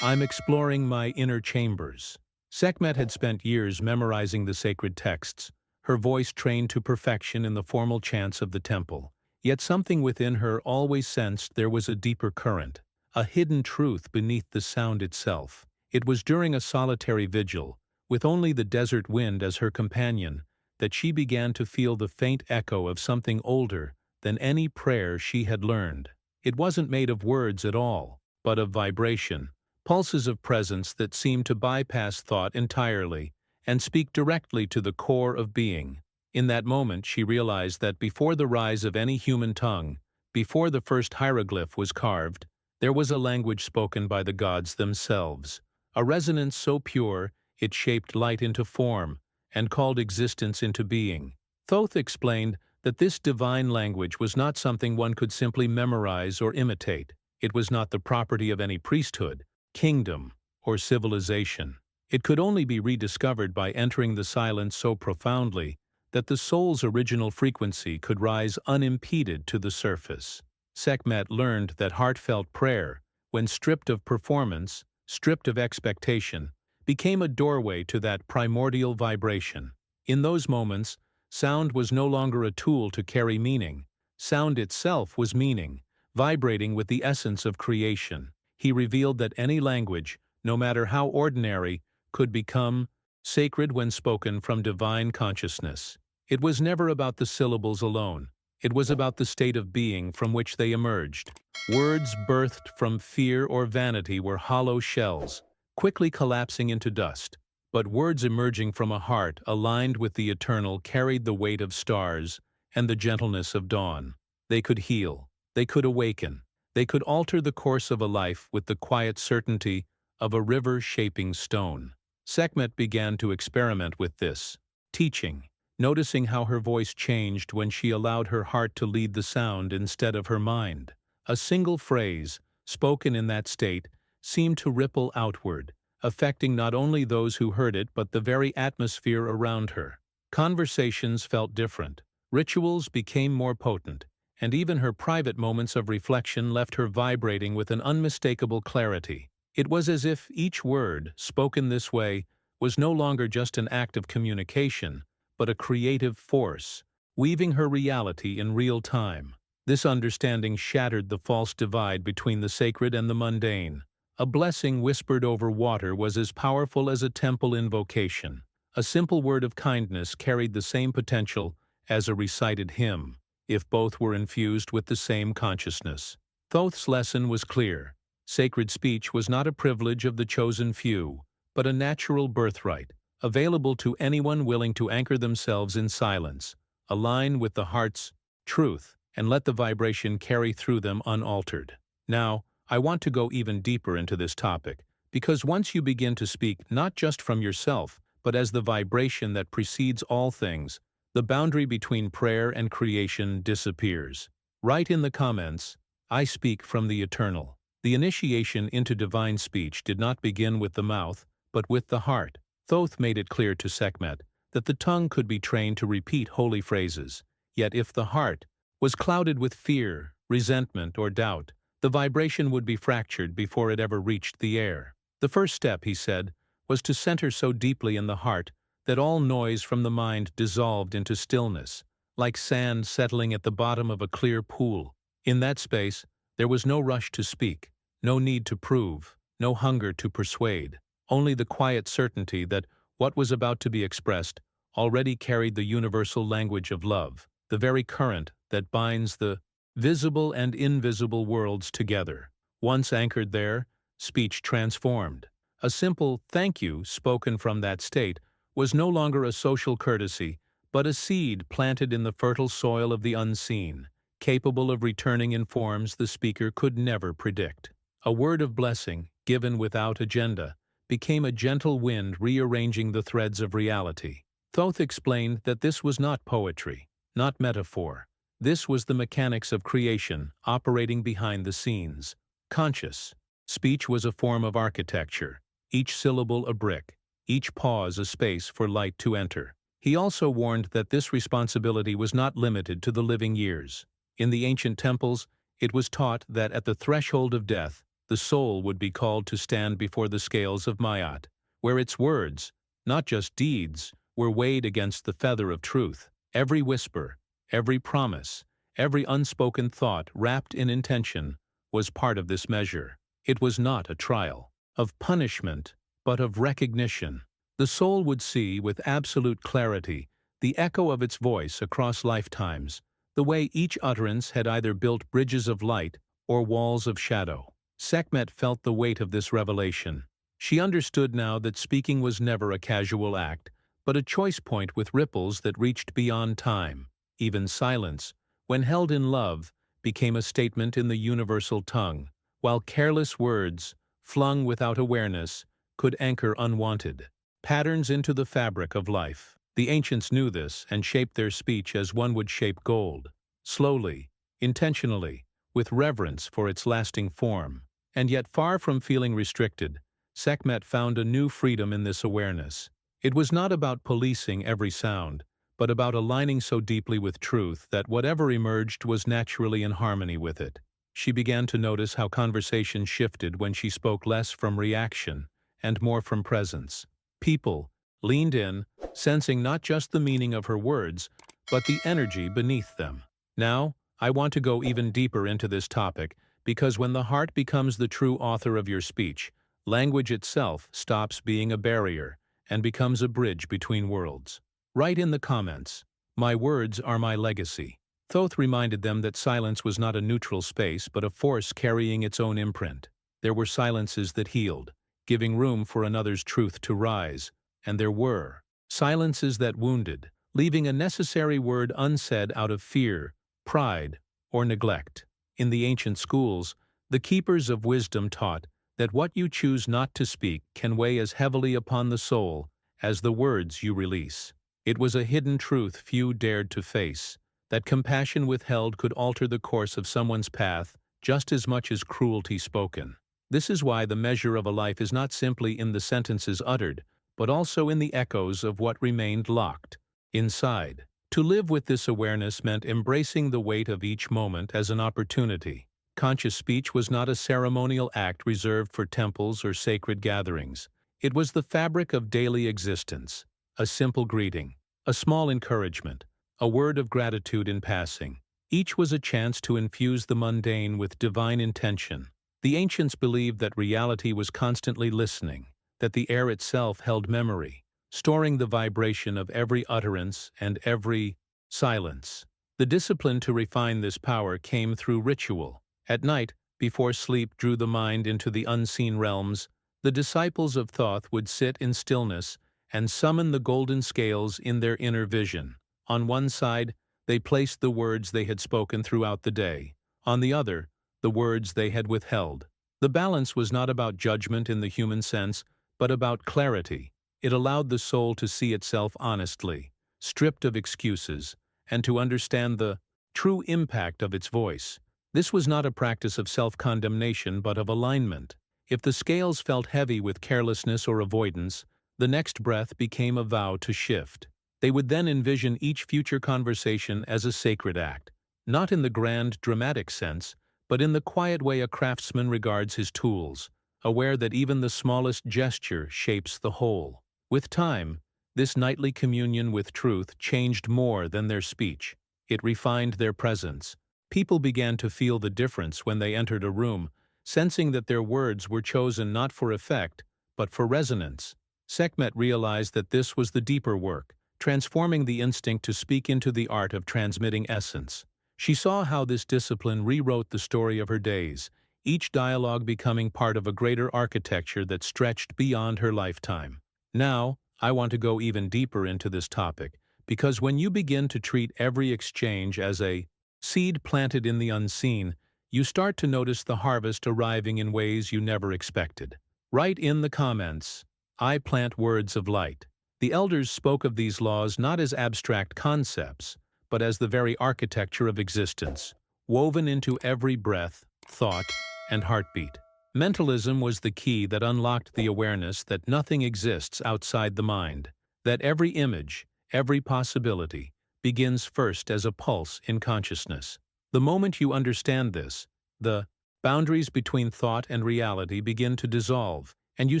"I'm exploring my inner chambers." Sekhmet had spent years memorizing the sacred texts, her voice trained to perfection in the formal chants of the temple. Yet something within her always sensed there was a deeper current, a hidden truth beneath the sound itself. It was during a solitary vigil, with only the desert wind as her companion, that she began to feel the faint echo of something older than any prayer she had learned. It wasn't made of words at all, but of vibration, pulses of presence that seemed to bypass thought entirely and speak directly to the core of being. In that moment she realized that before the rise of any human tongue, before the first hieroglyph was carved, there was a language spoken by the gods themselves, a resonance so pure it shaped light into form and called existence into being. Thoth explained that this divine language was not something one could simply memorize or imitate. It was not the property of any priesthood, kingdom, or civilization. It could only be rediscovered by entering the silence so profoundly that the soul's original frequency could rise unimpeded to the surface. Sekhmet learned that heartfelt prayer, when stripped of performance, stripped of expectation, became a doorway to that primordial vibration. In those moments, sound was no longer a tool to carry meaning. Sound itself was meaning, vibrating with the essence of creation. He revealed that any language, no matter how ordinary, could become sacred when spoken from divine consciousness. It was never about the syllables alone. It was about the state of being from which they emerged. Words birthed from fear or vanity were hollow shells, quickly collapsing into dust. But words emerging from a heart aligned with the eternal carried the weight of stars and the gentleness of dawn. They could heal. They could awaken. They could alter the course of a life with the quiet certainty of a river shaping stone. Sekhmet began to experiment with this, teaching, noticing how her voice changed when she allowed her heart to lead the sound instead of her mind. A single phrase, spoken in that state, seemed to ripple outward, affecting not only those who heard it but the very atmosphere around her. Conversations felt different, rituals became more potent, and even her private moments of reflection left her vibrating with an unmistakable clarity. It was as if each word, spoken this way, was no longer just an act of communication, but a creative force, weaving her reality in real time. This understanding shattered the false divide between the sacred and the mundane. A blessing whispered over water was as powerful as a temple invocation. A simple word of kindness carried the same potential as a recited hymn, if both were infused with the same consciousness. Thoth's lesson was clear. Sacred speech was not a privilege of the chosen few, but a natural birthright, available to anyone willing to anchor themselves in silence, align with the heart's truth, and let the vibration carry through them unaltered. Now, I want to go even deeper into this topic, because once you begin to speak not just from yourself, but as the vibration that precedes all things, the boundary between prayer and creation disappears. Write in the comments, "I speak from the eternal." The initiation into divine speech did not begin with the mouth, but with the heart. Thoth made it clear to Sekhmet that the tongue could be trained to repeat holy phrases, yet if the heart was clouded with fear, resentment, or doubt, the vibration would be fractured before it ever reached the air. The first step, he said, was to center so deeply in the heart that all noise from the mind dissolved into stillness, like sand settling at the bottom of a clear pool. In that space, there was no rush to speak, no need to prove, no hunger to persuade, only the quiet certainty that what was about to be expressed already carried the universal language of love, the very current that binds the visible and invisible worlds together. Once anchored there, speech transformed. A simple "thank you" spoken from that state was no longer a social courtesy, but a seed planted in the fertile soil of the unseen, capable of returning in forms the speaker could never predict. A word of blessing, given without agenda, became a gentle wind rearranging the threads of reality. Thoth explained that this was not poetry, not metaphor. This was the mechanics of creation operating behind the scenes. Conscious. Speech was a form of architecture, each syllable a brick, each pause a space for light to enter. He also warned that this responsibility was not limited to the living years. In the ancient temples, it was taught that at the threshold of death, the soul would be called to stand before the scales of Mayat, where its words, not just deeds, were weighed against the feather of truth. Every whisper, every promise, every unspoken thought wrapped in intention was part of this measure. It was not a trial of punishment, but of recognition. The soul would see with absolute clarity the echo of its voice across lifetimes, the way each utterance had either built bridges of light or walls of shadow. Sekhmet felt the weight of this revelation. She understood now that speaking was never a casual act, but a choice point with ripples that reached beyond time. Even silence, when held in love, became a statement in the universal tongue, while careless words, flung without awareness, could anchor unwanted patterns into the fabric of life. The ancients knew this and shaped their speech as one would shape gold, slowly, intentionally, with reverence for its lasting form. And yet, far from feeling restricted, Sekhmet found a new freedom in this awareness. It was not about policing every sound, but about aligning so deeply with truth that whatever emerged was naturally in harmony with it. She began to notice how conversation shifted when she spoke less from reaction and more from presence. People leaned in, sensing not just the meaning of her words, but the energy beneath them. Now, I want to go even deeper into this topic, because when the heart becomes the true author of your speech, language itself stops being a barrier and becomes a bridge between worlds. Write in the comments, "My words are my legacy." Thoth reminded them that silence was not a neutral space but a force carrying its own imprint. There were silences that healed, giving room for another's truth to rise, and there were silences that wounded, leaving a necessary word unsaid out of fear, pride, or neglect. In the ancient schools, the keepers of wisdom taught that what you choose not to speak can weigh as heavily upon the soul as the words you release. It was a hidden truth few dared to face, that compassion withheld could alter the course of someone's path just as much as cruelty spoken. This is why the measure of a life is not simply in the sentences uttered, but also in the echoes of what remained locked inside. To live with this awareness meant embracing the weight of each moment as an opportunity. Conscious speech was not a ceremonial act reserved for temples or sacred gatherings. It was the fabric of daily existence, a simple greeting, a small encouragement, a word of gratitude in passing. Each was a chance to infuse the mundane with divine intention. The ancients believed that reality was constantly listening, that the air itself held memory, storing the vibration of every utterance and every silence. The discipline to refine this power came through ritual. At night, before sleep drew the mind into the unseen realms, the disciples of Thoth would sit in stillness and summon the golden scales in their inner vision. On one side, they placed the words they had spoken throughout the day. On the other, the words they had withheld. The balance was not about judgment in the human sense, but about clarity. It allowed the soul to see itself honestly, stripped of excuses, and to understand the true impact of its voice. This was not a practice of self-condemnation but of alignment. If the scales felt heavy with carelessness or avoidance, the next breath became a vow to shift. They would then envision each future conversation as a sacred act, not in the grand, dramatic sense, but in the quiet way a craftsman regards his tools, aware that even the smallest gesture shapes the whole. With time, this nightly communion with truth changed more than their speech. It refined their presence. People began to feel the difference when they entered a room, sensing that their words were chosen not for effect, but for resonance. Sekhmet realized that this was the deeper work, transforming the instinct to speak into the art of transmitting essence. She saw how this discipline rewrote the story of her days, each dialogue becoming part of a greater architecture that stretched beyond her lifetime. Now, I want to go even deeper into this topic, because when you begin to treat every exchange as a seed planted in the unseen, you start to notice the harvest arriving in ways you never expected. Write in the comments, "I plant words of light." The elders spoke of these laws not as abstract concepts, but as the very architecture of existence, woven into every breath, thought, and heartbeat. Mentalism was the key that unlocked the awareness that nothing exists outside the mind, that every image, every possibility, begins first as a pulse in consciousness. The moment you understand this, the boundaries between thought and reality begin to dissolve, and you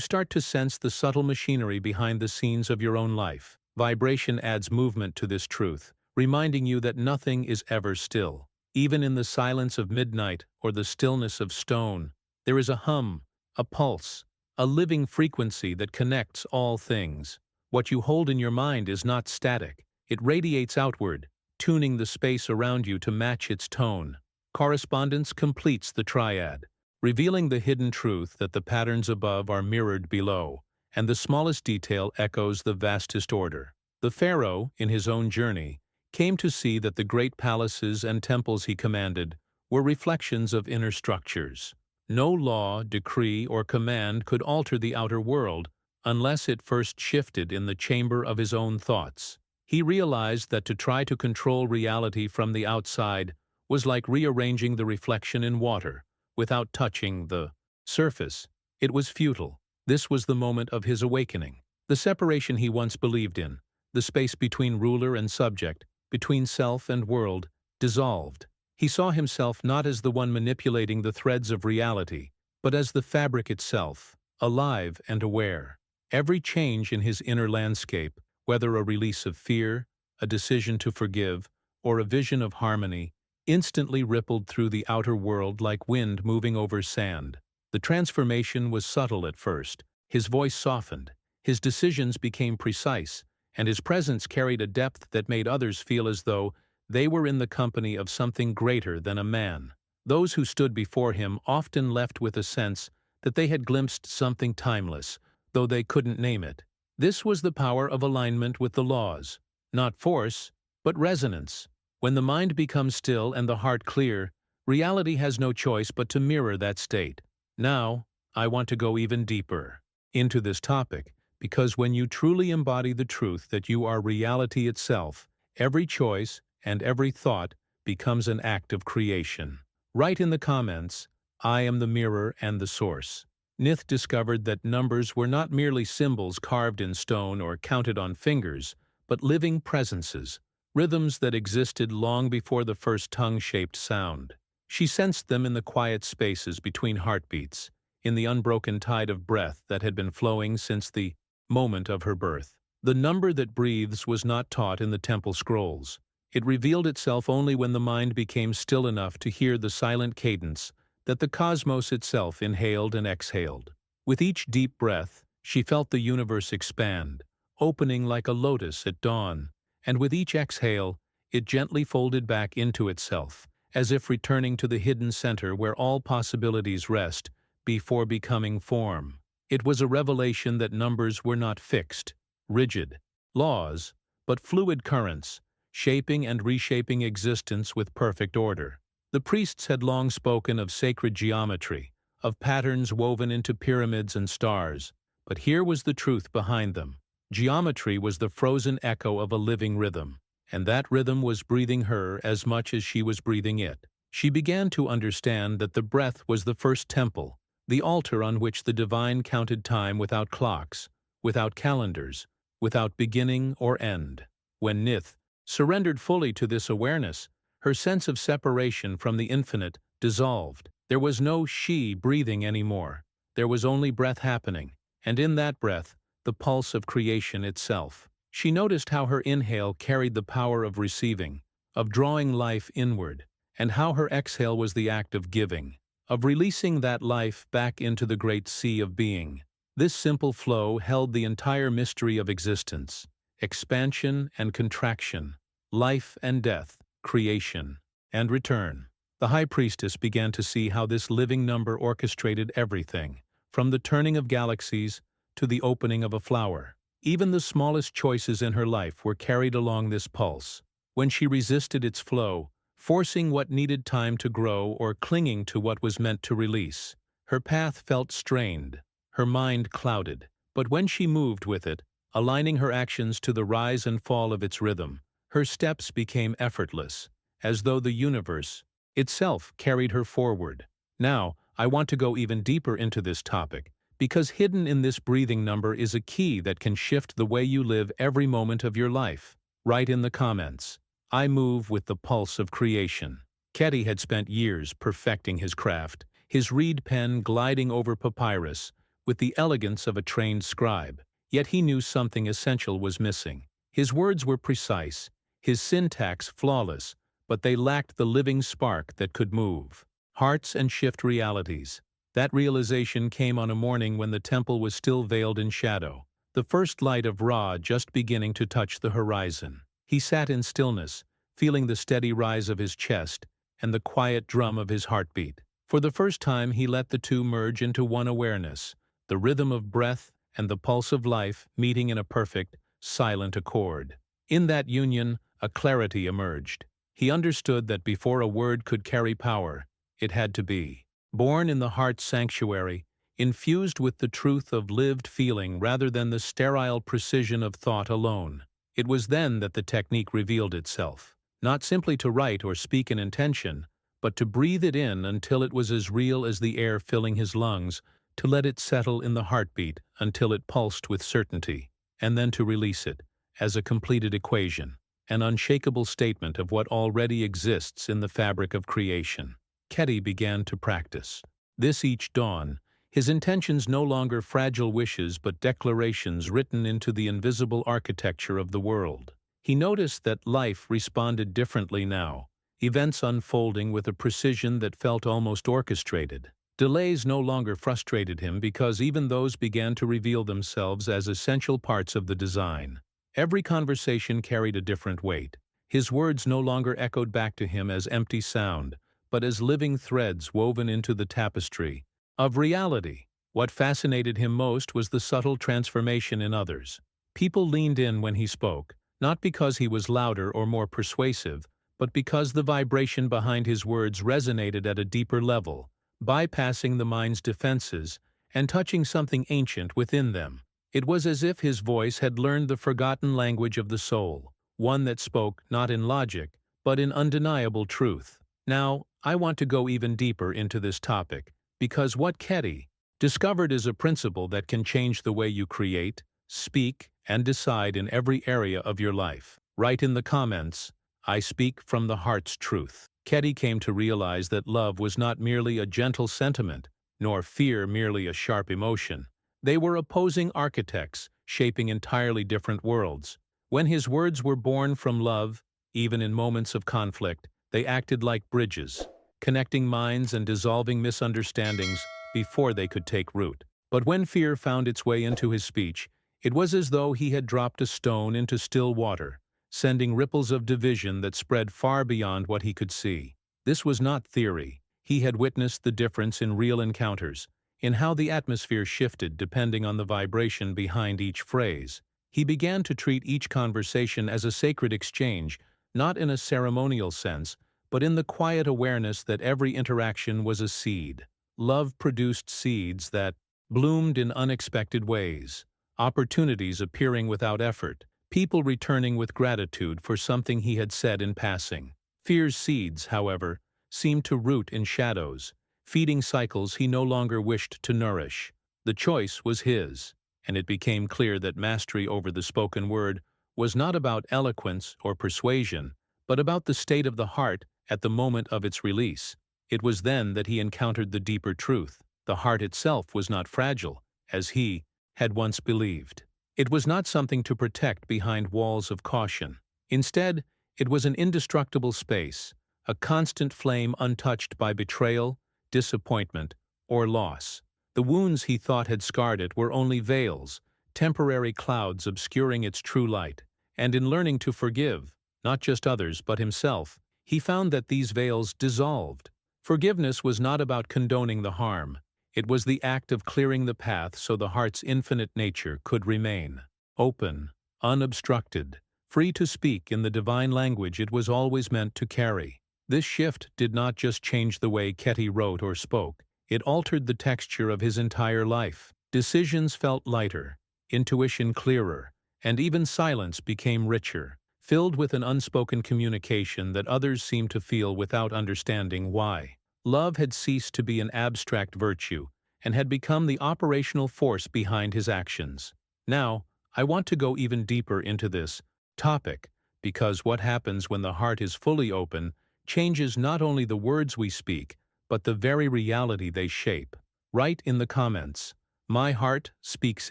start to sense the subtle machinery behind the scenes of your own life. Vibration adds movement to this truth, reminding you that nothing is ever still. Even in the silence of midnight or the stillness of stone, there is a hum, a pulse, a living frequency that connects all things. What you hold in your mind is not static. It radiates outward, tuning the space around you to match its tone. Correspondence completes the triad, revealing the hidden truth that the patterns above are mirrored below, and the smallest detail echoes the vastest order. The pharaoh, in his own journey, came to see that the great palaces and temples he commanded were reflections of inner structures. No law, decree, or command could alter the outer world unless it first shifted in the chamber of his own thoughts. He realized that to try to control reality from the outside was like rearranging the reflection in water without touching the surface. It was futile. This was the moment of his awakening. The separation he once believed in, the space between ruler and subject, between self and world, dissolved. He saw himself not as the one manipulating the threads of reality, but as the fabric itself, alive and aware. Every change in his inner landscape, whether a release of fear, a decision to forgive, or a vision of harmony, instantly rippled through the outer world like wind moving over sand. The transformation was subtle at first. His voice softened, his decisions became precise, and his presence carried a depth that made others feel as though they were in the company of something greater than a man. Those who stood before him often left with a sense that they had glimpsed something timeless, though they couldn't name it. This was the power of alignment with the laws. Not force, but resonance. When the mind becomes still and the heart clear, reality has no choice but to mirror that state. Now, I want to go even deeper into this topic, because when you truly embody the truth that you are reality itself, every choice and every thought becomes an act of creation. Write in the comments, "I am the mirror and the source." Nith discovered that numbers were not merely symbols carved in stone or counted on fingers, but living presences, rhythms that existed long before the first tongue-shaped sound. She sensed them in the quiet spaces between heartbeats, in the unbroken tide of breath that had been flowing since the moment of her birth. The number that breathes was not taught in the temple scrolls. It revealed itself only when the mind became still enough to hear the silent cadence that the cosmos itself inhaled and exhaled. With each deep breath, she felt the universe expand, opening like a lotus at dawn, and with each exhale, it gently folded back into itself, as if returning to the hidden center where all possibilities rest before becoming form. It was a revelation that numbers were not fixed, rigid laws, but fluid currents, shaping and reshaping existence with perfect order. The priests had long spoken of sacred geometry, of patterns woven into pyramids and stars, but here was the truth behind them. Geometry was the frozen echo of a living rhythm, and that rhythm was breathing her as much as she was breathing it. She began to understand that the breath was the first temple, the altar on which the divine counted time without clocks, without calendars, without beginning or end. When Nith surrendered fully to this awareness, her sense of separation from the infinite dissolved. There was no she breathing anymore. There was only breath happening, and in that breath, the pulse of creation itself. She noticed how her inhale carried the power of receiving, of drawing life inward, and how her exhale was the act of giving, of releasing that life back into the great sea of being. This simple flow held the entire mystery of existence: expansion and contraction, life and death, creation and return. The high priestess began to see how this living number orchestrated everything, from the turning of galaxies to the opening of a flower. Even the smallest choices in her life were carried along this pulse. When she resisted its flow, forcing what needed time to grow or clinging to what was meant to release, her path felt strained, her mind clouded. But when she moved with it, aligning her actions to the rise and fall of its rhythm, her steps became effortless, as though the universe itself carried her forward. Now, I want to go even deeper into this topic, because hidden in this breathing number is a key that can shift the way you live every moment of your life. Write in the comments, "I move with the pulse of creation." Keti had spent years perfecting his craft, his reed pen gliding over papyrus with the elegance of a trained scribe. Yet he knew something essential was missing. His words were precise, his syntax flawless, but they lacked the living spark that could move hearts and shift realities. That realization came on a morning when the temple was still veiled in shadow, the first light of Ra just beginning to touch the horizon. He sat in stillness, feeling the steady rise of his chest and the quiet drum of his heartbeat. For the first time he let the two merge into one awareness, the rhythm of breath and the pulse of life meeting in a perfect, silent accord. In that union, a clarity emerged. He understood that before a word could carry power, it had to be born in the heart's sanctuary, infused with the truth of lived feeling rather than the sterile precision of thought alone. It was then that the technique revealed itself, not simply to write or speak an intention, but to breathe it in until it was as real as the air filling his lungs, to let it settle in the heartbeat until it pulsed with certainty, and then to release it, as a completed equation, an unshakable statement of what already exists in the fabric of creation. Keti began to practice this each dawn, his intentions no longer fragile wishes but declarations written into the invisible architecture of the world. He noticed that life responded differently now, events unfolding with a precision that felt almost orchestrated. Delays no longer frustrated him because even those began to reveal themselves as essential parts of the design. Every conversation carried a different weight. His words no longer echoed back to him as empty sound, but as living threads woven into the tapestry of reality. What fascinated him most was the subtle transformation in others. People leaned in when he spoke, not because he was louder or more persuasive, but because the vibration behind his words resonated at a deeper level, bypassing the mind's defenses and touching something ancient within them. It was as if his voice had learned the forgotten language of the soul, one that spoke not in logic, but in undeniable truth. Now, I want to go even deeper into this topic, because what Ketty discovered is a principle that can change the way you create, speak, and decide in every area of your life. Write in the comments, "I speak from the heart's truth." Ketty came to realize that love was not merely a gentle sentiment, nor fear merely a sharp emotion. They were opposing architects, shaping entirely different worlds. When his words were born from love, even in moments of conflict, they acted like bridges, connecting minds and dissolving misunderstandings before they could take root. But when fear found its way into his speech, it was as though he had dropped a stone into still water, sending ripples of division that spread far beyond what he could see. This was not theory. He had witnessed the difference in real encounters, in how the atmosphere shifted depending on the vibration behind each phrase. He began to treat each conversation as a sacred exchange, not in a ceremonial sense, but in the quiet awareness that every interaction was a seed. Love produced seeds that bloomed in unexpected ways, opportunities appearing without effort, people returning with gratitude for something he had said in passing. Fear's seeds, however, seemed to root in shadows, feeding cycles he no longer wished to nourish. The choice was his, and it became clear that mastery over the spoken word was not about eloquence or persuasion, but about the state of the heart at the moment of its release. It was then that he encountered the deeper truth. The heart itself was not fragile, as he had once believed. It was not something to protect behind walls of caution. Instead, it was an indestructible space, a constant flame untouched by betrayal, disappointment, or loss. The wounds he thought had scarred it were only veils, temporary clouds obscuring its true light. And in learning to forgive, not just others but himself, he found that these veils dissolved. Forgiveness was not about condoning the harm. It was the act of clearing the path so the heart's infinite nature could remain open, unobstructed, free to speak in the divine language it was always meant to carry. This shift did not just change the way Ketty wrote or spoke, it altered the texture of his entire life. Decisions felt lighter, intuition clearer, and even silence became richer, filled with an unspoken communication that others seemed to feel without understanding why. Love had ceased to be an abstract virtue and had become the operational force behind his actions. Now, I want to go even deeper into this topic, because what happens when the heart is fully open changes not only the words we speak, but the very reality they shape. Write in the comments, "My heart speaks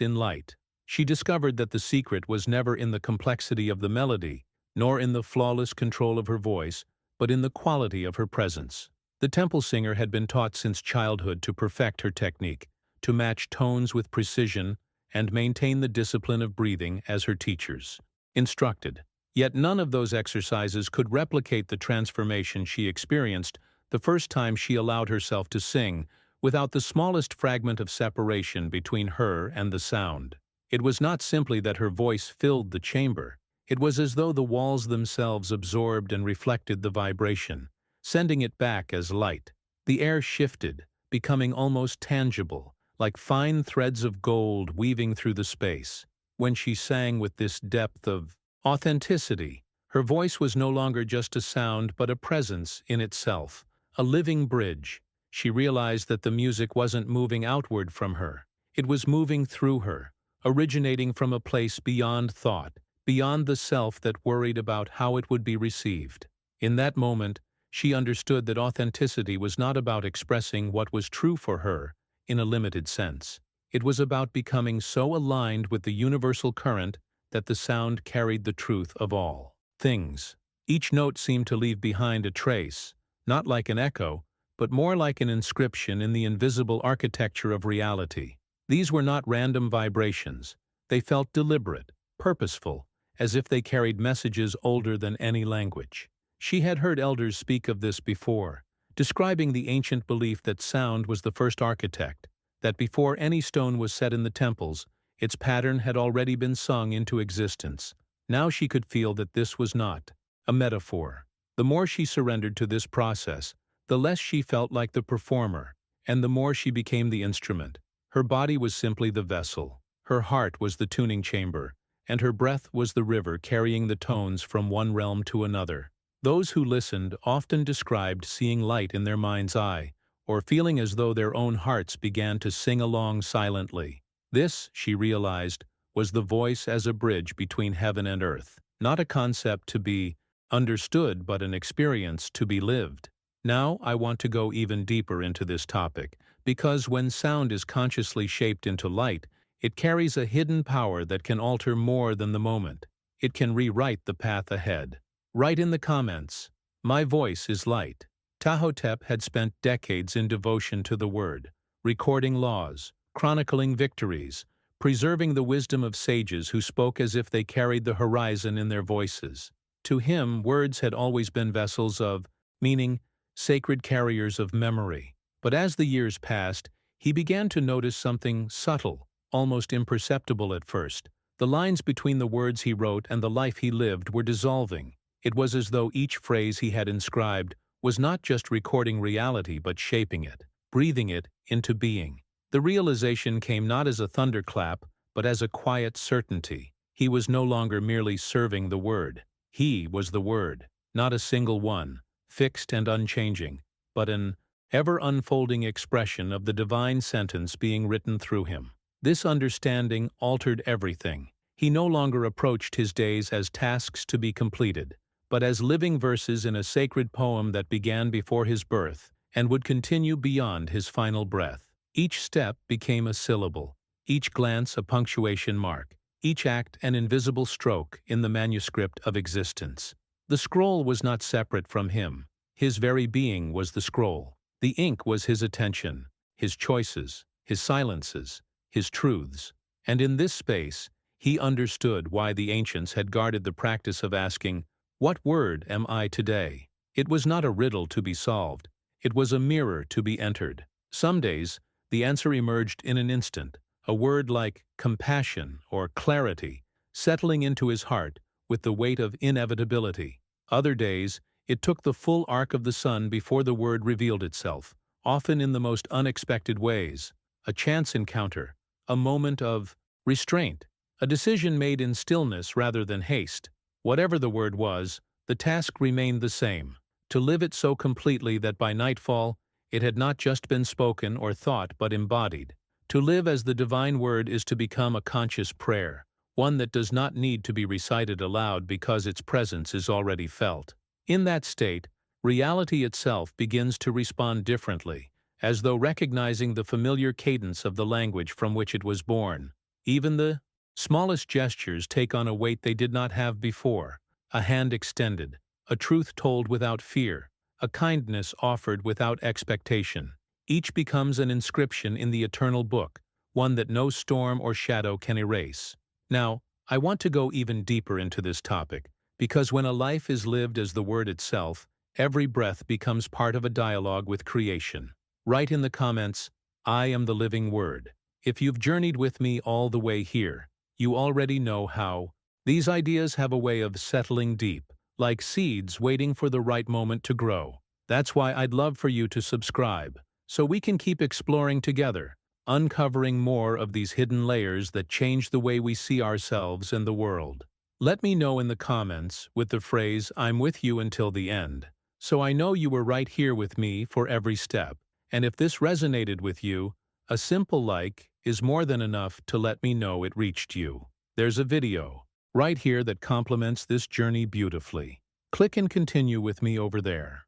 in light." She discovered that the secret was never in the complexity of the melody, nor in the flawless control of her voice, but in the quality of her presence. The temple singer had been taught since childhood to perfect her technique, to match tones with precision, and maintain the discipline of breathing as her teachers instructed. Yet none of those exercises could replicate the transformation she experienced the first time she allowed herself to sing, without the smallest fragment of separation between her and the sound. It was not simply that her voice filled the chamber. It was as though the walls themselves absorbed and reflected the vibration, sending it back as light. The air shifted, becoming almost tangible, like fine threads of gold weaving through the space. When she sang with this depth of authenticity, her voice was no longer just a sound but a presence in itself, a living bridge. She realized that the music wasn't moving outward from her. It was moving through her, originating from a place beyond thought, beyond the self that worried about how it would be received. In that moment, she understood that authenticity was not about expressing what was true for her in a limited sense. It was about becoming so aligned with the universal current that the sound carried the truth of all things. Each note seemed to leave behind a trace, not like an echo, but more like an inscription in the invisible architecture of reality. These were not random vibrations. They felt deliberate, purposeful, as if they carried messages older than any language. She had heard elders speak of this before, describing the ancient belief that sound was the first architect, that before any stone was set in the temples, its pattern had already been sung into existence. Now she could feel that this was not a metaphor. The more she surrendered to this process, the less she felt like the performer, and the more she became the instrument. Her body was simply the vessel, her heart was the tuning chamber, and her breath was the river carrying the tones from one realm to another. Those who listened often described seeing light in their mind's eye, or feeling as though their own hearts began to sing along silently. This, she realized, was the voice as a bridge between heaven and earth, not a concept to be understood but an experience to be lived. Now I want to go even deeper into this topic, because when sound is consciously shaped into light, it carries a hidden power that can alter more than the moment. It can rewrite the path ahead. Write in the comments, "My voice is light." Tahotep had spent decades in devotion to the word, recording laws, chronicling victories, preserving the wisdom of sages who spoke as if they carried the horizon in their voices. To him, words had always been vessels of meaning, sacred carriers of memory. But as the years passed, he began to notice something subtle, almost imperceptible at first. The lines between the words he wrote and the life he lived were dissolving. It was as though each phrase he had inscribed was not just recording reality but shaping it, breathing it into being. The realization came not as a thunderclap, but as a quiet certainty. He was no longer merely serving the word. He was the word, not a single one, fixed and unchanging, but an ever-unfolding expression of the divine sentence being written through him. This understanding altered everything. He no longer approached his days as tasks to be completed, but as living verses in a sacred poem that began before his birth and would continue beyond his final breath. Each step became a syllable, each glance a punctuation mark, each act an invisible stroke in the manuscript of existence. The scroll was not separate from him. His very being was the scroll. The ink was his attention, his choices, his silences, his truths. And in this space, he understood why the ancients had guarded the practice of asking, "What word am I today?" It was not a riddle to be solved. It was a mirror to be entered. Some days, the answer emerged in an instant, a word like compassion or clarity, settling into his heart with the weight of inevitability. Other days, it took the full arc of the sun before the word revealed itself, often in the most unexpected ways. A chance encounter, a moment of restraint, a decision made in stillness rather than haste. Whatever the word was, the task remained the same, to live it so completely that by nightfall, it had not just been spoken or thought but embodied. To live as the divine word is to become a conscious prayer, one that does not need to be recited aloud because its presence is already felt. In that state, reality itself begins to respond differently, as though recognizing the familiar cadence of the language from which it was born. Even the smallest gestures take on a weight they did not have before, a hand extended, a truth told without fear, a kindness offered without expectation. Each becomes an inscription in the eternal book, one that no storm or shadow can erase. Now, I want to go even deeper into this topic, because when a life is lived as the word itself, every breath becomes part of a dialogue with creation. Write in the comments, "I am the living word." If you've journeyed with me all the way here, you already know how these ideas have a way of settling deep, like seeds waiting for the right moment to grow. That's why I'd love for you to subscribe, so we can keep exploring together, uncovering more of these hidden layers that change the way we see ourselves and the world. Let me know in the comments with the phrase, "I'm with you until the end," so I know you were right here with me for every step. And if this resonated with you, a simple like is more than enough to let me know it reached you. There's a video right here that complements this journey beautifully. Click and continue with me over there.